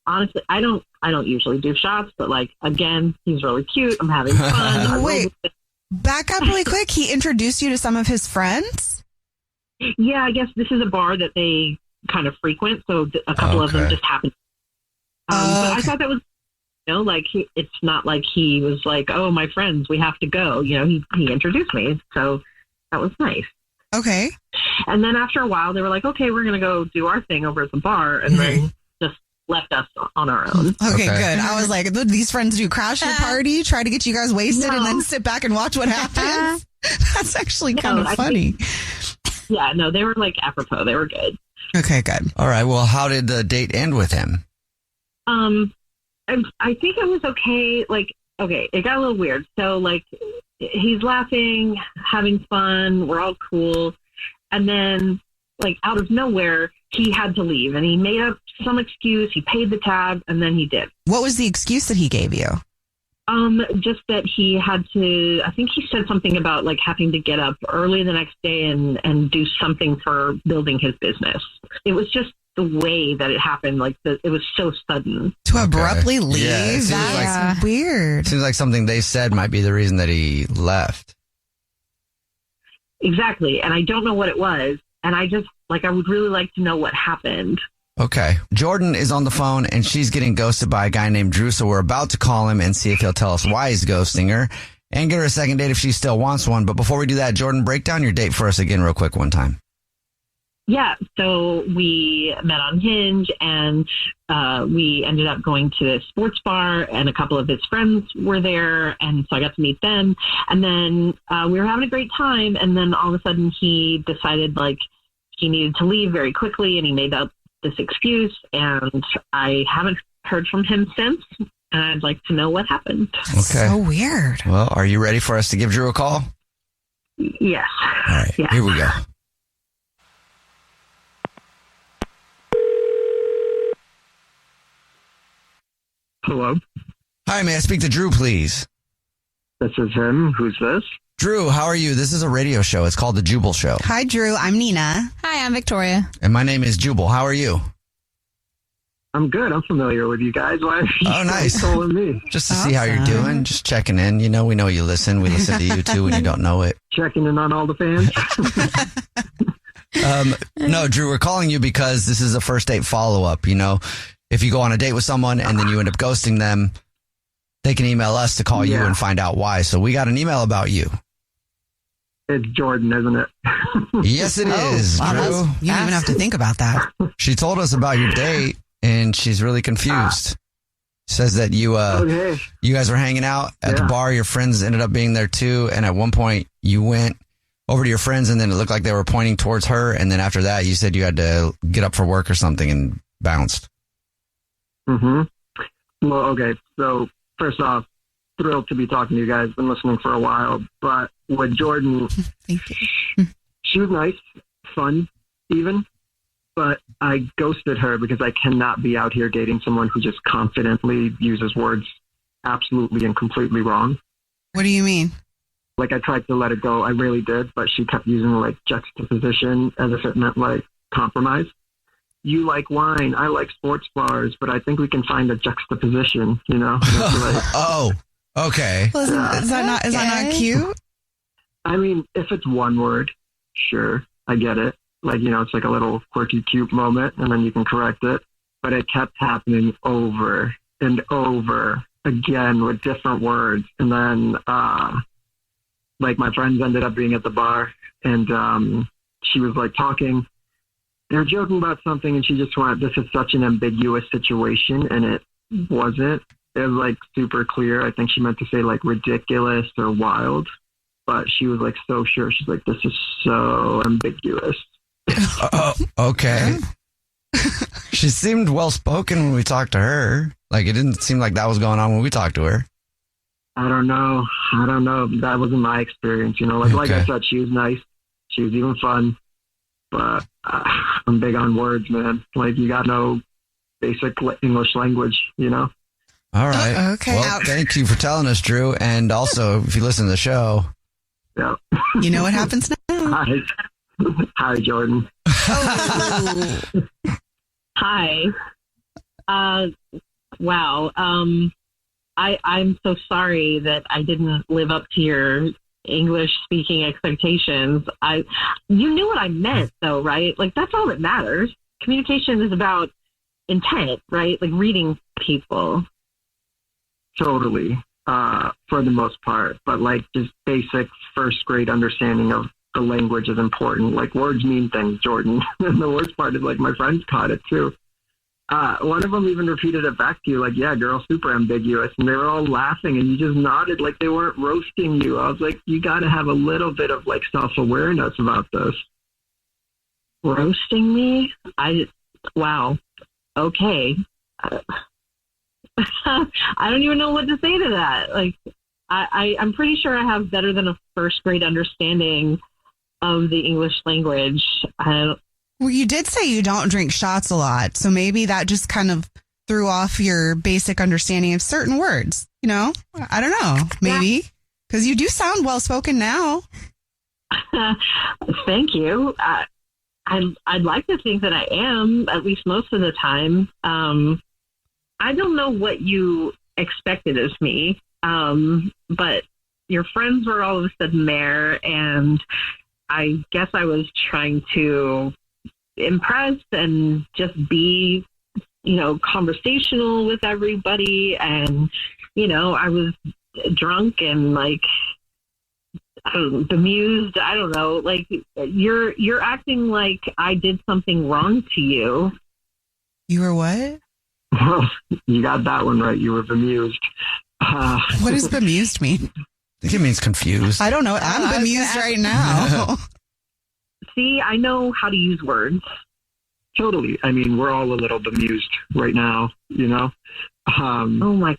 honestly, I don't usually do shots, but again, he's really cute. I'm having fun. Wait, back up really quick. He introduced you to some of his friends? Yeah, I guess this is a bar that they kind of frequent, so a couple of them just happened. But I thought that was, it's not like he was like, oh, my friends, we have to go. He introduced me, so that was nice. Okay. And then after a while, they were like, okay, we're going to go do our thing over at the bar, and then just left us on our own. Okay, good. I was like, these friends do crash your party, try to get you guys wasted, and then sit back and watch what happens? That's actually kind of funny. They were apropos. They were good. Okay, good. All right, well, how did the date end with him? I think it was okay. It got a little weird. So, he's laughing, having fun, we're all cool. And then, out of nowhere, he had to leave. And he made up some excuse. He paid the tab, and then he did. What was the excuse that he gave you? Just that he had to, I think he said something about having to get up early the next day and do something for building his business. It was just the way that it happened. It was so sudden. To abruptly leave? Yeah, that's weird. Seems like something they said might be the reason that he left. Exactly. And I don't know what it was. And I just, I would really like to know what happened. Okay. Jordan is on the phone, and she's getting ghosted by a guy named Drew, so we're about to call him and see if he'll tell us why he's ghosting her and get her a second date if she still wants one. But before we do that, Jordan, break down your date for us again real quick one time. Yeah, so we met on Hinge, and we ended up going to a sports bar, and a couple of his friends were there, and so I got to meet them. And then we were having a great time, and then all of a sudden he decided, he needed to leave very quickly, and he made up this excuse, and I haven't heard from him since, and I'd like to know what happened. Okay. So weird. Well, are you ready for us to give Drew a call? Yes. All right, here we go. Hello. Hi, may I speak to Drew, please? This is him. Who's this? Drew, how are you? This is a radio show. It's called The Jubal Show. Hi, Drew. I'm Nina. Hi, I'm Victoria. And my name is Jubal. How are you? I'm good. I'm familiar with you guys. Why are you nice. calling me? Just to see how you're doing. Just checking in. You know, we know you listen. We listen to you too when you don't know it. Checking in on all the fans. No, Drew, we're calling you because this is a first date follow-up. You know, if you go on a date with someone and then you end up ghosting them, they can email us to call you and find out why. So we got an email about you. It's Jordan, isn't it? Yes, it is, wow, Drew. You don't even have to think about that. She told us about your date, and she's really confused. Says that you you guys were hanging out at the bar. Your friends ended up being there too, and at one point you went over to your friends, and then it looked like they were pointing towards her, and then after that you said you had to get up for work or something and bounced. Mm-hmm. Well, okay. So first off, thrilled to be talking to you guys. Been listening for a while, but with Jordan, she was nice, fun, even, but I ghosted her because I cannot be out here dating someone who just confidently uses words absolutely and completely wrong. What do you mean? Like, I tried to let it go. I really did, but she kept using like juxtaposition as if it meant like compromise. You like wine, I like sports bars, but I think we can find a juxtaposition, you know? Like, oh, okay. Well, is that not cute? I mean, if it's one word, sure, I get it. Like, you know, it's like a little quirky, cute moment, and then you can correct it. But it kept happening over and over again with different words. And then, like, my friends ended up being at the bar, and she was, like, talking. They were joking about something, and she just went, this is such an ambiguous situation, and it wasn't. It was, like, super clear. I think she meant to say, like, ridiculous or wild. But she was, like, so sure. She's like, this is so ambiguous. Okay. She seemed well-spoken when we talked to her. Like, it didn't seem like that was going on when we talked to her. I don't know. That wasn't my experience, you know. Like I said, she was nice. She was even fun. But I'm big on words, man. Like, you got no basic English language, you know? All right. Okay. Well, thank you for telling us, Drew. And also, if you listen to the show. Yeah. You know what happens now? Hi, Jordan. Oh. Hi. Wow. I'm so sorry that I didn't live up to your English speaking expectations. You knew what I meant though, right? Like, that's all that matters. Communication is about intent, right? Like reading people. Totally. For the most part, but like just basic first grade understanding of the language is important. Like, words mean things, Jordan. And the worst part is, like, my friends caught it too. One of them even repeated it back to you, like, yeah, girl, super ambiguous. And they were all laughing, and you just nodded like they weren't roasting you. I was like, you got to have a little bit of, like, self-awareness about this. Roasting me? Wow. Okay. I don't even know what to say to that. Like, I'm pretty sure I have better than a first grade understanding of the English language. Well, you did say you don't drink shots a lot, so maybe that just kind of threw off your basic understanding of certain words. You know, I don't know, maybe because you do sound well spoken now. Thank you. I'd like to think that I am, at least most of the time. I don't know what you expected of me, but your friends were all of a sudden there, and I guess I was trying to impress and just be, you know, conversational with everybody. And, you know, I was drunk and like, bemused. I don't know. Like, you're acting like I did something wrong to you. You were what? Well, you got that one right. You were bemused. What does bemused mean? I think it means confused. I don't know. I'm bemused right now. See, I know how to use words. Totally. I mean, we're all a little bemused right now, you know? Oh, my.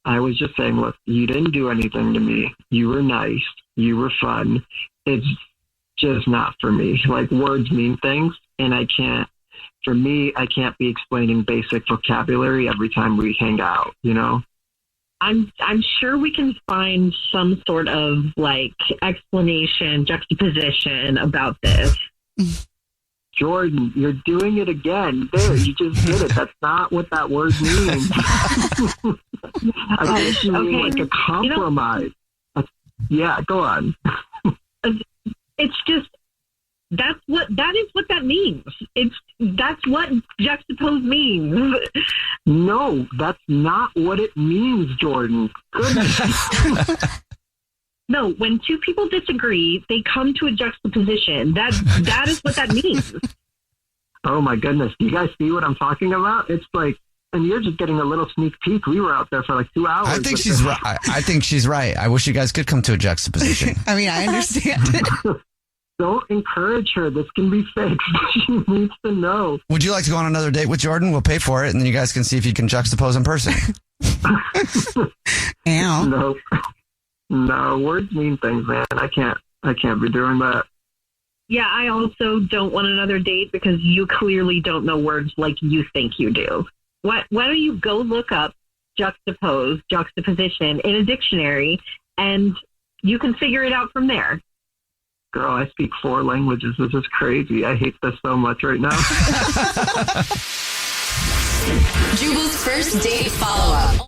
I was just saying, look, you didn't do anything to me. You were nice. You were fun. It's just not for me. Like, words mean things, and I can't be explaining basic vocabulary every time we hang out, you know? I'm sure we can find some sort of, like, explanation, juxtaposition about this. Jordan, you're doing it again. There, you just did it. That's not what that word means. I think you mean like a compromise. Yeah, go on. It's just, that is what that means. That's what juxtapose means. No, that's not what it means, Jordan. Goodness. No, when two people disagree, they come to a juxtaposition. That is what that means. Oh my goodness. Do you guys see what I'm talking about? It's like, and you're just getting a little sneak peek. We were out there for like 2 hours. I think she's right. I think she's right. I wish you guys could come to a juxtaposition. I mean, I understand it. Don't encourage her. This can be fixed. She needs to know. Would you like to go on another date with Jordan? We'll pay for it, and then you guys can see if you can juxtapose in person. Ow. No, words mean things, man. I can't be doing that. Yeah, I also don't want another date because you clearly don't know words like you think you do. Why don't you go look up juxtaposition in a dictionary, and you can figure it out from there. Girl, I speak 4 languages. This is crazy. I hate this so much right now. Jubal's first date follow-up.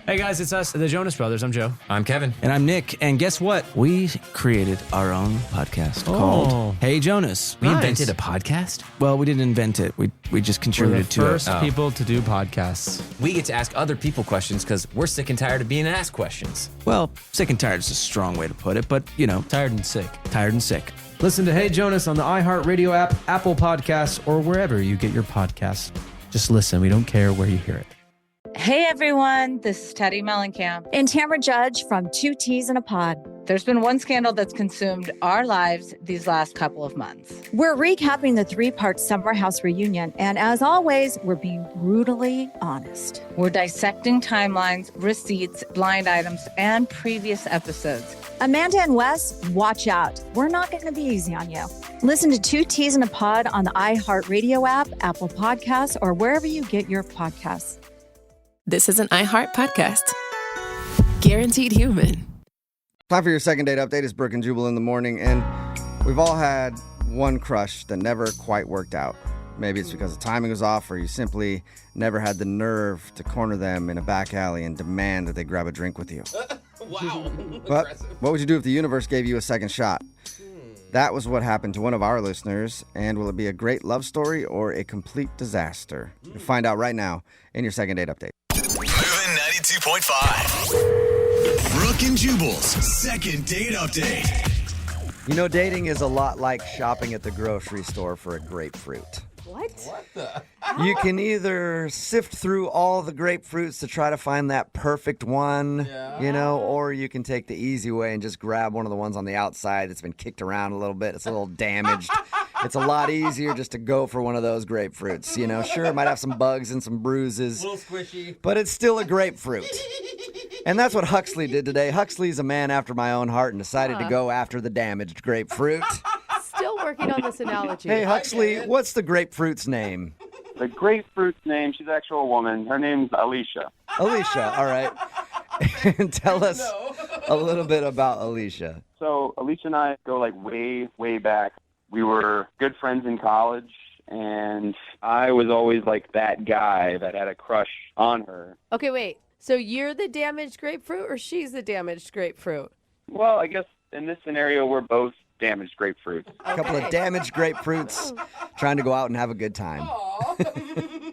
Hey guys, it's us, the Jonas Brothers. I'm Joe. I'm Kevin. And I'm Nick. And guess what? We created our own podcast called Hey Jonas. We invented a podcast? Well, we didn't invent it. We just contributed to it. We're the first people to do podcasts. We get to ask other people questions because we're sick and tired of being asked questions. Well, sick and tired is a strong way to put it, but, you know. Tired and sick. Tired and sick. Listen to Hey Jonas on the iHeartRadio app, Apple Podcasts, or wherever you get your podcasts. Just listen. We don't care where you hear it. Hey everyone, this is Teddy Mellencamp and Tamara Judge from Two Teas in a Pod. There's been one scandal that's consumed our lives these last couple of months. We're recapping the 3-part Summer House reunion, and as always, we're being brutally honest. We're dissecting timelines, receipts, blind items, and previous episodes. Amanda and Wes, watch out. We're not going to be easy on you. Listen to Two Teas in a Pod on the iHeartRadio app, Apple Podcasts, or wherever you get your podcasts. This is an iHeart podcast. Guaranteed human. Time for your second date update. It's Brooke and Jubal in the morning, and we've all had one crush that never quite worked out. Maybe it's because the timing was off, or you simply never had the nerve to corner them in a back alley and demand that they grab a drink with you. Wow. But what would you do if the universe gave you a second shot? That was what happened to one of our listeners, and will it be a great love story or a complete disaster? You'll find out right now in your second date update. Moving 92.5. Brooke and Jubal's second date update. You know, dating is a lot like shopping at the grocery store for a grapefruit. What the? You can either sift through all the grapefruits to try to find that perfect one, you know, or you can take the easy way and just grab one of the ones on the outside that's been kicked around a little bit. It's a little damaged. It's a lot easier just to go for one of those grapefruits, you know. Sure, it might have some bugs and some bruises, A little squishy, but it's still a grapefruit. And that's what Huxley did today. Huxley's a man after my own heart and decided to go after the damaged grapefruit. Still working on this analogy. Hey, Huxley, what's the grapefruit's name? The grapefruit's name, she's actually a woman. Her name's Alicia. Alicia, all right. And tell us a little bit about Alicia. So Alicia and I go like way, way back. We were good friends in college, and I was always like that guy that had a crush on her. Okay, wait. So you're the damaged grapefruit or she's the damaged grapefruit? Well, I guess in this scenario, we're both damaged grapefruits. A couple of damaged grapefruits trying to go out and have a good time.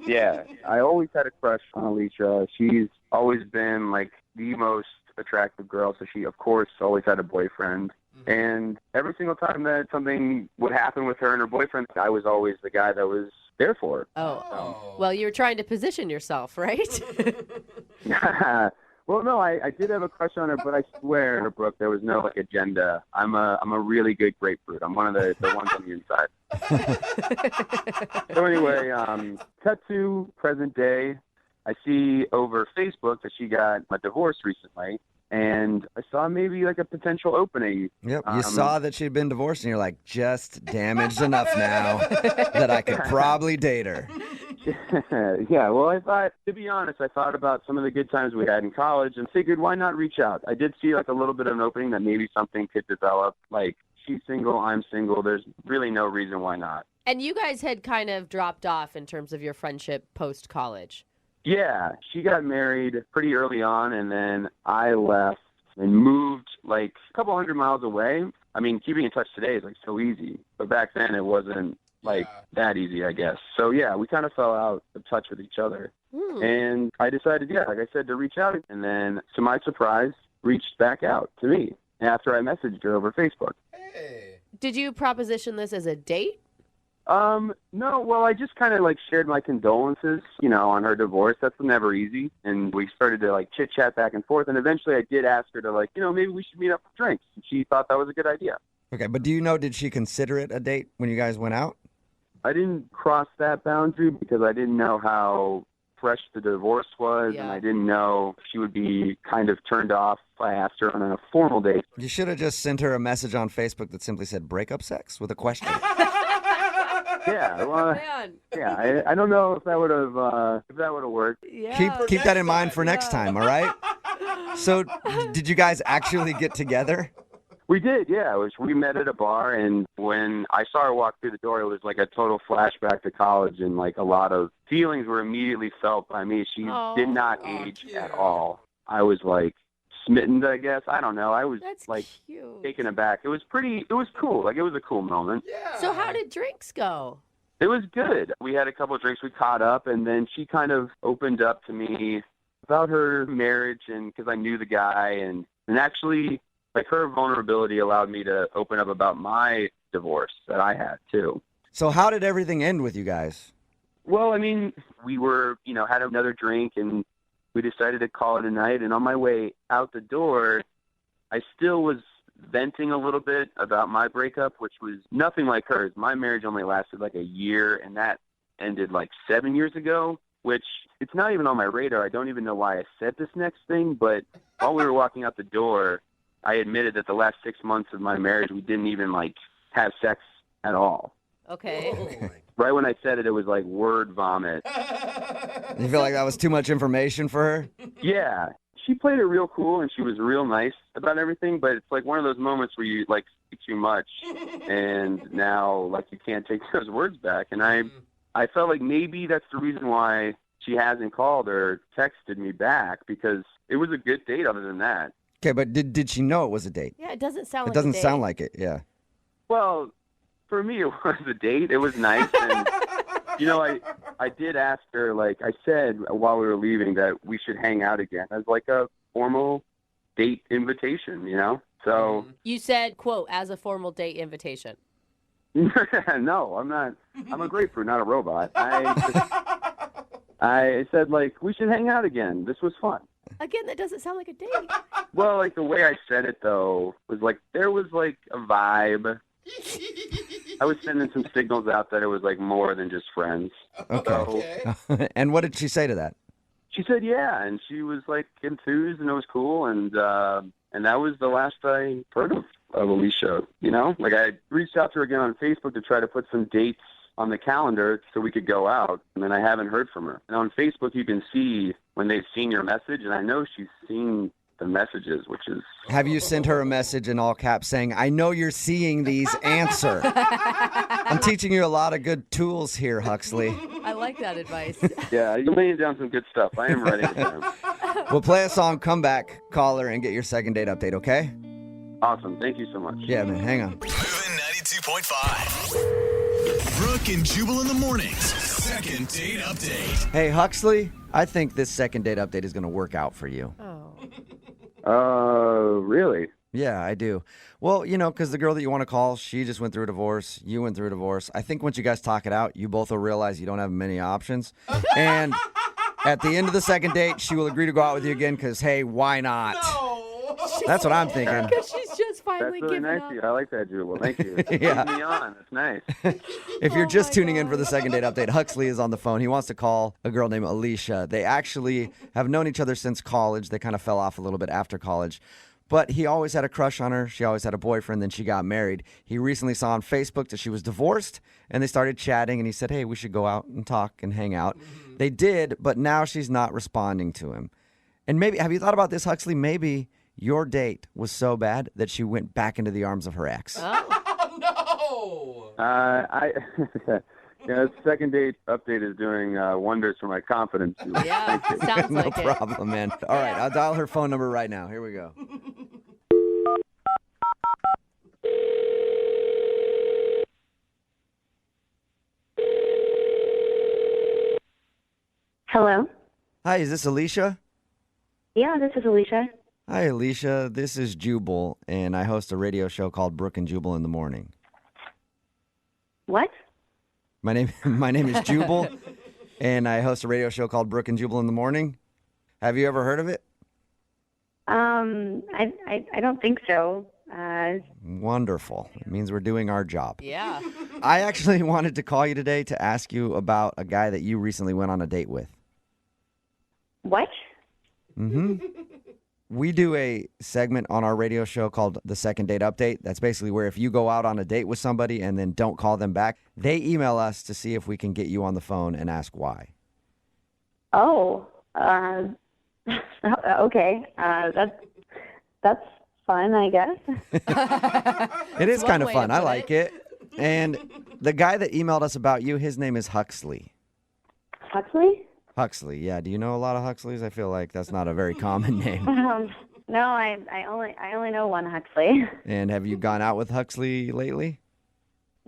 Yeah, I always had a crush on Alicia. She's always been like the most attractive girl, so she, of course, always had a boyfriend. And every single time that something would happen with her and her boyfriend, I was always the guy that was there for her. Oh. Well, you're trying to position yourself, right? Well, no, I did have a crush on her, but I swear, Brooke, there was no like agenda. I'm a really good grapefruit. I'm one of the ones on the inside. So anyway, cut to present day. I see over Facebook that she got a divorce recently, and I saw maybe like a potential opening. Yep, you saw that she'd been divorced, and you're like, just damaged enough now that I could probably date her. Yeah, well, I thought, to be honest, I thought about some of the good times we had in college and figured why not reach out. I did see like a little bit of an opening that maybe something could develop. Like, she's single, I'm single. There's really no reason why not. And you guys had kind of dropped off in terms of your friendship post-college. Yeah, she got married pretty early on, and then I left and moved like a couple hundred miles away. I mean, keeping in touch today is like so easy, but back then it wasn't like that easy, I guess. So yeah, we kind of fell out of touch with each other. And I decided, like I said, to reach out, and then to my surprise, reached back out to me after I messaged her over Facebook. Did you proposition this as a date? No, well, I just kind of like shared my condolences, on her divorce. That's never easy. And we started to like chit chat back and forth. And eventually I did ask her to like, maybe we should meet up for drinks. And she thought that was a good idea. Okay, but did she consider it a date when you guys went out? I didn't cross that boundary because I didn't know how fresh the divorce was, and I didn't know if she would be kind of turned off if I asked her on a formal date. You should have just sent her a message on Facebook that simply said breakup sex with a question. Yeah, well, I don't know if that would have worked. Yeah, keep that in mind for next time, all right? So, did you guys actually get together? We did, yeah. We met at a bar, and when I saw her walk through the door, it was like a total flashback to college, and like a lot of feelings were immediately felt by me. She did not age at all. I was like smitten, I guess. I don't know. I was taken aback. It was cool. Like, it was a cool moment. Yeah. So how did drinks go? It was good. We had a couple of drinks. We caught up, and then she kind of opened up to me about her marriage, and because I knew the guy, and actually, like, her vulnerability allowed me to open up about my divorce that I had too. So how did everything end with you guys? Well, I mean, we were, had another drink, and we decided to call it a night. And on my way out the door, I still was venting a little bit about my breakup, which was nothing like hers. My marriage only lasted like a year, and that ended like 7 years ago, which it's not even on my radar. I don't even know why I said this next thing, but while we were walking out the door, I admitted that the last 6 months of my marriage, we didn't even like have sex at all. Okay. Right when I said it, it was like word vomit. You feel like that was too much information for her? Yeah. She played it real cool, and she was real nice about everything, but it's like one of those moments where you like speak too much, and now like you can't take those words back. And I felt like maybe that's the reason why she hasn't called or texted me back, because it was a good date other than that. Okay, but did she know it was a date? Yeah, it doesn't sound like it doesn't a date. sound like it, yeah. Well, for me, it was a date. It was nice. And, I did ask her, like I said while we were leaving, that we should hang out again as like a formal date invitation, So You said, quote, as a formal date invitation. No, I'm not. I'm a grapefruit, not a robot. I said, like, we should hang out again. This was fun. Again, that doesn't sound like a date. Well, like, the way I said it, though, was like, there was, like, a vibe. I was sending some signals out that it was, like, more than just friends. Okay. And what did she say to that? She said, yeah, and she was, like, enthused, and it was cool, and that was the last I heard of Alicia, Like, I reached out to her again on Facebook to try to put some dates on the calendar so we could go out, and then I haven't heard from her. And on Facebook, you can see when they've seen your message, and I know she's seen the messages, which is... Have you sent her a message in all caps saying, I know you're seeing these, answer? I'm teaching you a lot of good tools here, Huxley. I like that advice. Yeah, you're laying down some good stuff. I am writing it down. We'll play a song, come back, call her, and get your second date update, okay? Awesome. Thank you so much. Yeah, man, hang on. Moving 92.5. Brooke and Jubal in the mornings. Second date update. Hey, Huxley, I think this second date update is going to work out for you. Really? Yeah, I do. Well, because the girl that you want to call, she just went through a divorce. You went through a divorce. I think once you guys talk it out, you both will realize you don't have many options. And At the end of the second date, she will agree to go out with you again because, hey, why not? That's what I'm thinking. Because she's just finally That's really giving nice up. of you. I like that, Jubal. Thank you. Yeah. Keep me on. It's nice. If you're just tuning in for the second date update, Huxley is on the phone. He wants to call a girl named Alicia. They actually have known each other since college. They kind of fell off a little bit after college. But he always had a crush on her. She always had a boyfriend. Then she got married. He recently saw on Facebook that she was divorced, and they started chatting, and he said, hey, we should go out and talk and hang out. They did, but now she's not responding to him. And maybe, have you thought about this, Huxley? Maybe your date was so bad that she went back into the arms of her ex. No. Yeah, second date update is doing wonders for my confidence. Jubal. Yeah, Thank you. sounds No like it. problem, man. All right, I'll dial her phone number right now. Here we go. Hello? Hi, is this Alicia? Yeah, this is Alicia. Hi, Alicia. This is Jubal, and I host a radio show called Brooke and Jubal in the morning. What? My name is Jubal, and I host a radio show called Brooke and Jubal in the morning. Have you ever heard of it? I don't think so. Wonderful. It means we're doing our job. Yeah. I actually wanted to call you today to ask you about a guy that you recently went on a date with. What? Mm-hmm. We do a segment on our radio show called The Second Date Update. That's basically where if you go out on a date with somebody and then don't call them back, they email us to see if we can get you on the phone and ask why. Oh, okay. That's fun, I guess. It is one kind of way to fun. I put like it. And the guy that emailed us about you, his name is Huxley. Huxley? Huxley, yeah. Do you know a lot of Huxleys? I feel like that's not a very common name. No, I only know one Huxley. And have you gone out with Huxley lately?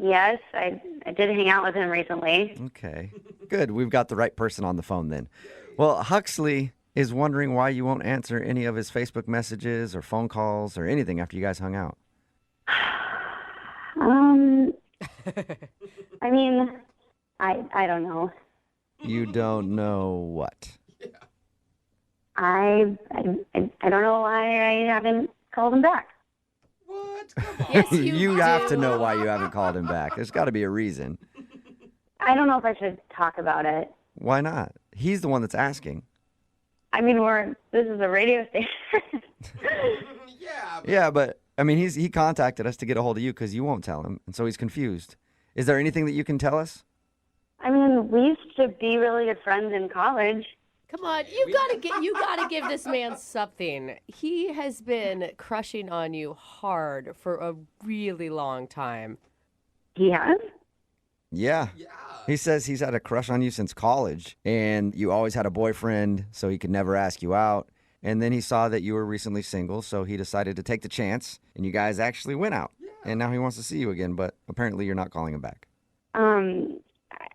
Yes, I did hang out with him recently. Okay, good. We've got the right person on the phone then. Well, Huxley is wondering why you won't answer any of his Facebook messages or phone calls or anything after you guys hung out. I mean, I don't know. You don't know what? I don't know why I haven't called him back. What? Yes, You have to know why you haven't called him back. There's got to be a reason. I don't know if I should talk about it. Why not? He's the one that's asking. I mean, this is a radio station. Yeah, but I mean, he contacted us to get a hold of you because you won't tell him, and so he's confused. Is there anything that you can tell us? I mean, we used to be really good friends in college. Come on, you gotta give this man something. He has been crushing on you hard for a really long time. He has? Yeah. He says he's had a crush on you since college, and you always had a boyfriend, so he could never ask you out. And then he saw that you were recently single, so he decided to take the chance, and you guys actually went out. Yeah. And now he wants to see you again, but apparently you're not calling him back.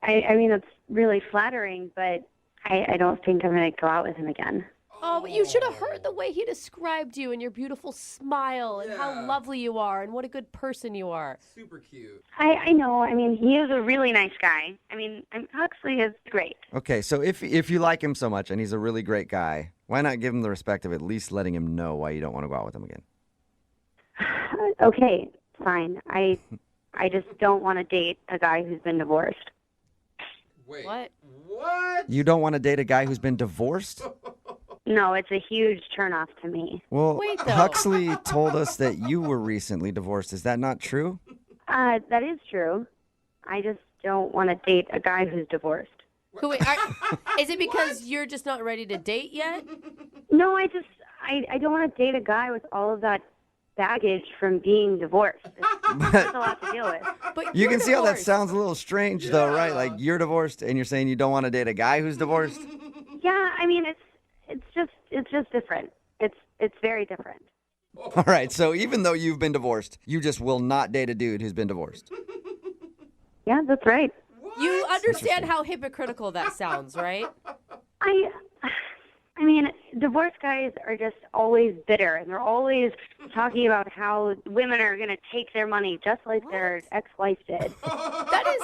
I mean, it's really flattering, but I don't think I'm going to go out with him again. Oh, but you should have heard the way he described you and your beautiful smile and how lovely you are and what a good person you are. Super cute. I know. I mean, he is a really nice guy. I mean, Huxley is great. Okay, so if you like him so much and he's a really great guy, why not give him the respect of at least letting him know why you don't want to go out with him again? Okay, fine. I just don't want to date a guy who's been divorced. Wait. What? You don't want to date a guy who's been divorced? No, it's a huge turnoff to me. Well, Wait, though. Huxley told us that you were recently divorced. Is that not true? That is true. I just don't want to date a guy who's divorced. So wait, is it because you're just not ready to date yet? No, I don't want to date a guy with all of that baggage from being divorced. It's a lot to deal with. But You can see how that divorced. sounds a little strange, though, right? Like, you're divorced, and you're saying you don't want to date a guy who's divorced? Yeah, I mean, it's just different. It's very different. All right, so even though you've been divorced, you just will not date a dude who's been divorced. Yeah, that's right. You understand how hypocritical that sounds, right? I mean, divorced guys are just always bitter, and they're always talking about how women are going to take their money just like their ex-wife did. That is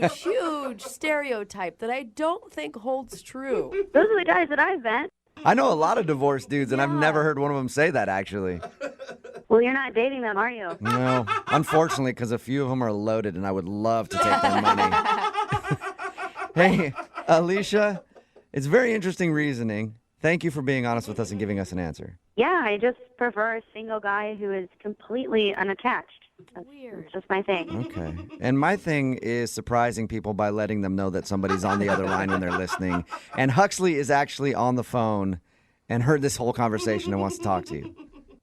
a huge stereotype that I don't think holds true. Those are the guys that I've met. I know a lot of divorced dudes, and I've never heard one of them say that, actually. Well, you're not dating them, are you? No, unfortunately, because a few of them are loaded, and I would love to take their money. Hey, Alicia, it's very interesting reasoning. Thank you for being honest with us and giving us an answer. Yeah, I just prefer a single guy who is completely unattached. That's just my thing. Okay. And my thing is surprising people by letting them know that somebody's on the other line when they're listening. And Huxley is actually on the phone and heard this whole conversation and wants to talk to you.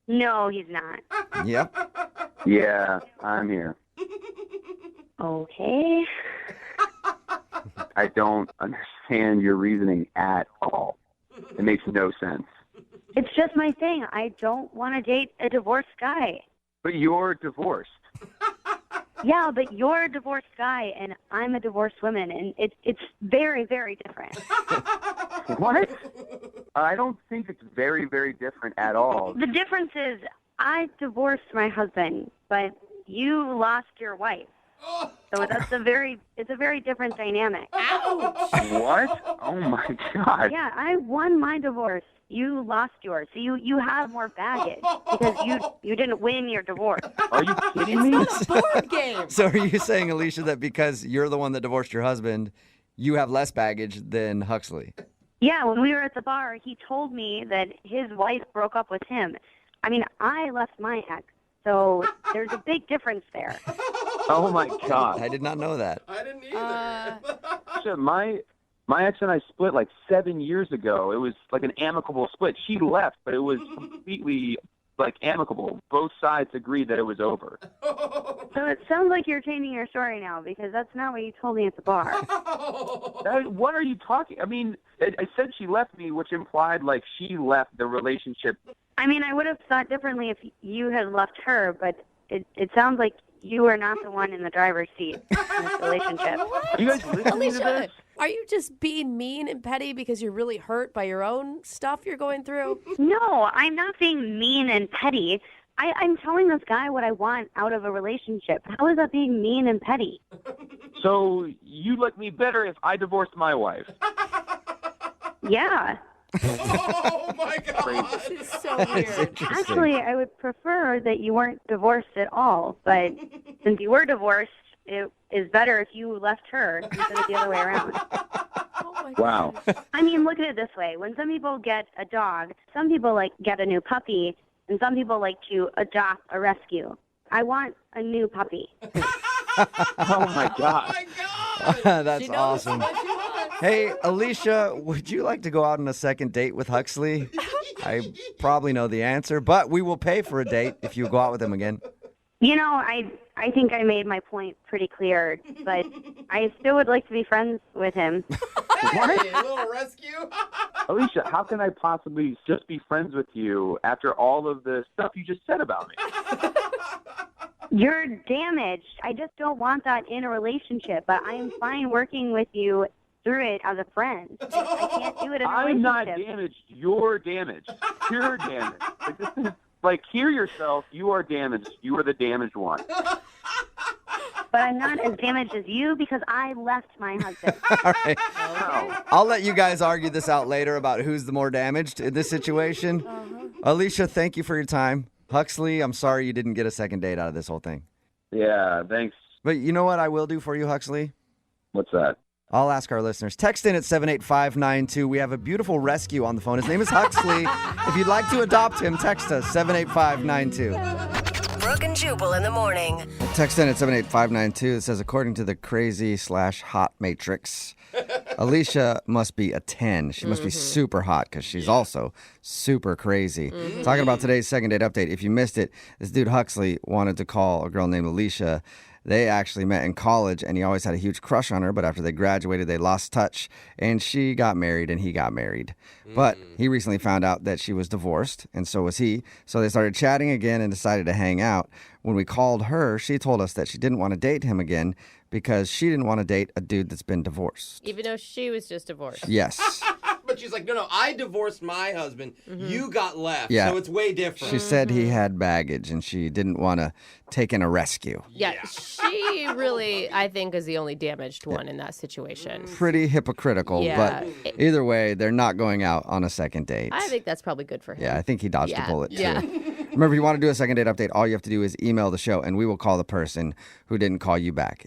No, he's not. Yep. Yeah, I'm here. Okay. I don't understand your reasoning at all. It makes no sense. It's just my thing. I don't want to date a divorced guy. But you're divorced. Yeah, but you're a divorced guy, and I'm a divorced woman, and it's very, very different. What? I don't think it's very, very different at all. The difference is I divorced my husband, but you lost your wife. So it's a very different dynamic. What? Oh my God. Yeah, I won my divorce. You lost yours. So you have more baggage because you didn't win your divorce. Are you kidding me? It's not a board game. So are you saying, Alicia, that because you're the one that divorced your husband, you have less baggage than Huxley? Yeah, when we were at the bar, he told me that his wife broke up with him. I mean, I left my ex, so there's a big difference there. Oh my God. I did not know that. I didn't either. Shit, my ex and I split like 7 years ago. It was like an amicable split. She left, but it was completely like amicable. Both sides agreed that it was over. So it sounds like you're changing your story now because that's not what you told me at the bar. What are you talking? I mean, I said she left me, which implied like she left the relationship. I mean, I would have thought differently if you had left her, but it sounds like you are not the one in the driver's seat in this relationship. You guys listening Alicia, to this? are you just being mean and petty because you're really hurt by your own stuff you're going through? No, I'm not being mean and petty. I'm telling this guy what I want out of a relationship. How is that being mean and petty? So you like me better if I divorced my wife? Yeah. Oh my God. This is so weird. Actually, I would prefer that you weren't divorced at all, but since you were divorced, it is better if you left her instead of the other way around. Wow. I mean, look at it this way. When some people get a dog, some people like get a new puppy, and some people like to adopt a rescue. I want a new puppy. Oh my God. That's awesome. Hey, Alicia, would you like to go out on a second date with Huxley? I probably know the answer, but we will pay for a date if you go out with him again. You know, I think I made my point pretty clear, but I still would like to be friends with him. Hey, a little rescue. Alicia, how can I possibly just be friends with you after all of the stuff you just said about me? You're damaged. I just don't want that in a relationship, but I am fine working with you through it as a friend. I can't do it in a relationship. I'm not damaged. You're damaged. You're damaged. Like, this is, like, hear yourself. You are damaged. You are the damaged one. But I'm not as damaged as you because I left my husband. All right. I'll let you guys argue this out later about who's the more damaged in this situation. Alicia, thank you for your time. Huxley, I'm sorry you didn't get a second date out of this whole thing. Yeah, thanks. But you know what I will do for you, Huxley? What's that? I'll ask our listeners. Text in at 78592. We have a beautiful rescue on the phone. His name is Huxley. If you'd like to adopt him, text us 78592. Brooke and Jubal in the morning. Text in at 78592. It says, according to the crazy/hot matrix, Alicia must be a 10. She must be super hot because she's also super crazy. Talking about today's second date update. If you missed it, this dude Huxley wanted to call a girl named Alicia. They actually met in college, and he always had a huge crush on her, but after they graduated, they lost touch, and she got married, and he got married. But he recently found out that she was divorced, and so was he, so they started chatting again and decided to hang out. When we called her, she told us that she didn't want to date him again because she didn't want to date a dude that's been divorced. Even though she was just divorced. Yes. But she's like, no, I divorced my husband. You got left. Yeah. So it's way different. She said he had baggage and she didn't want to take in a rescue. Yeah, she really, I think, is the only damaged one in that situation. Pretty hypocritical, Yeah. but either way, they're not going out on a second date. I think that's probably good for him. Yeah, I think he dodged a bullet too. Yeah. Remember, if you want to do a second date update, all you have to do is email the show and we will call the person who didn't call you back.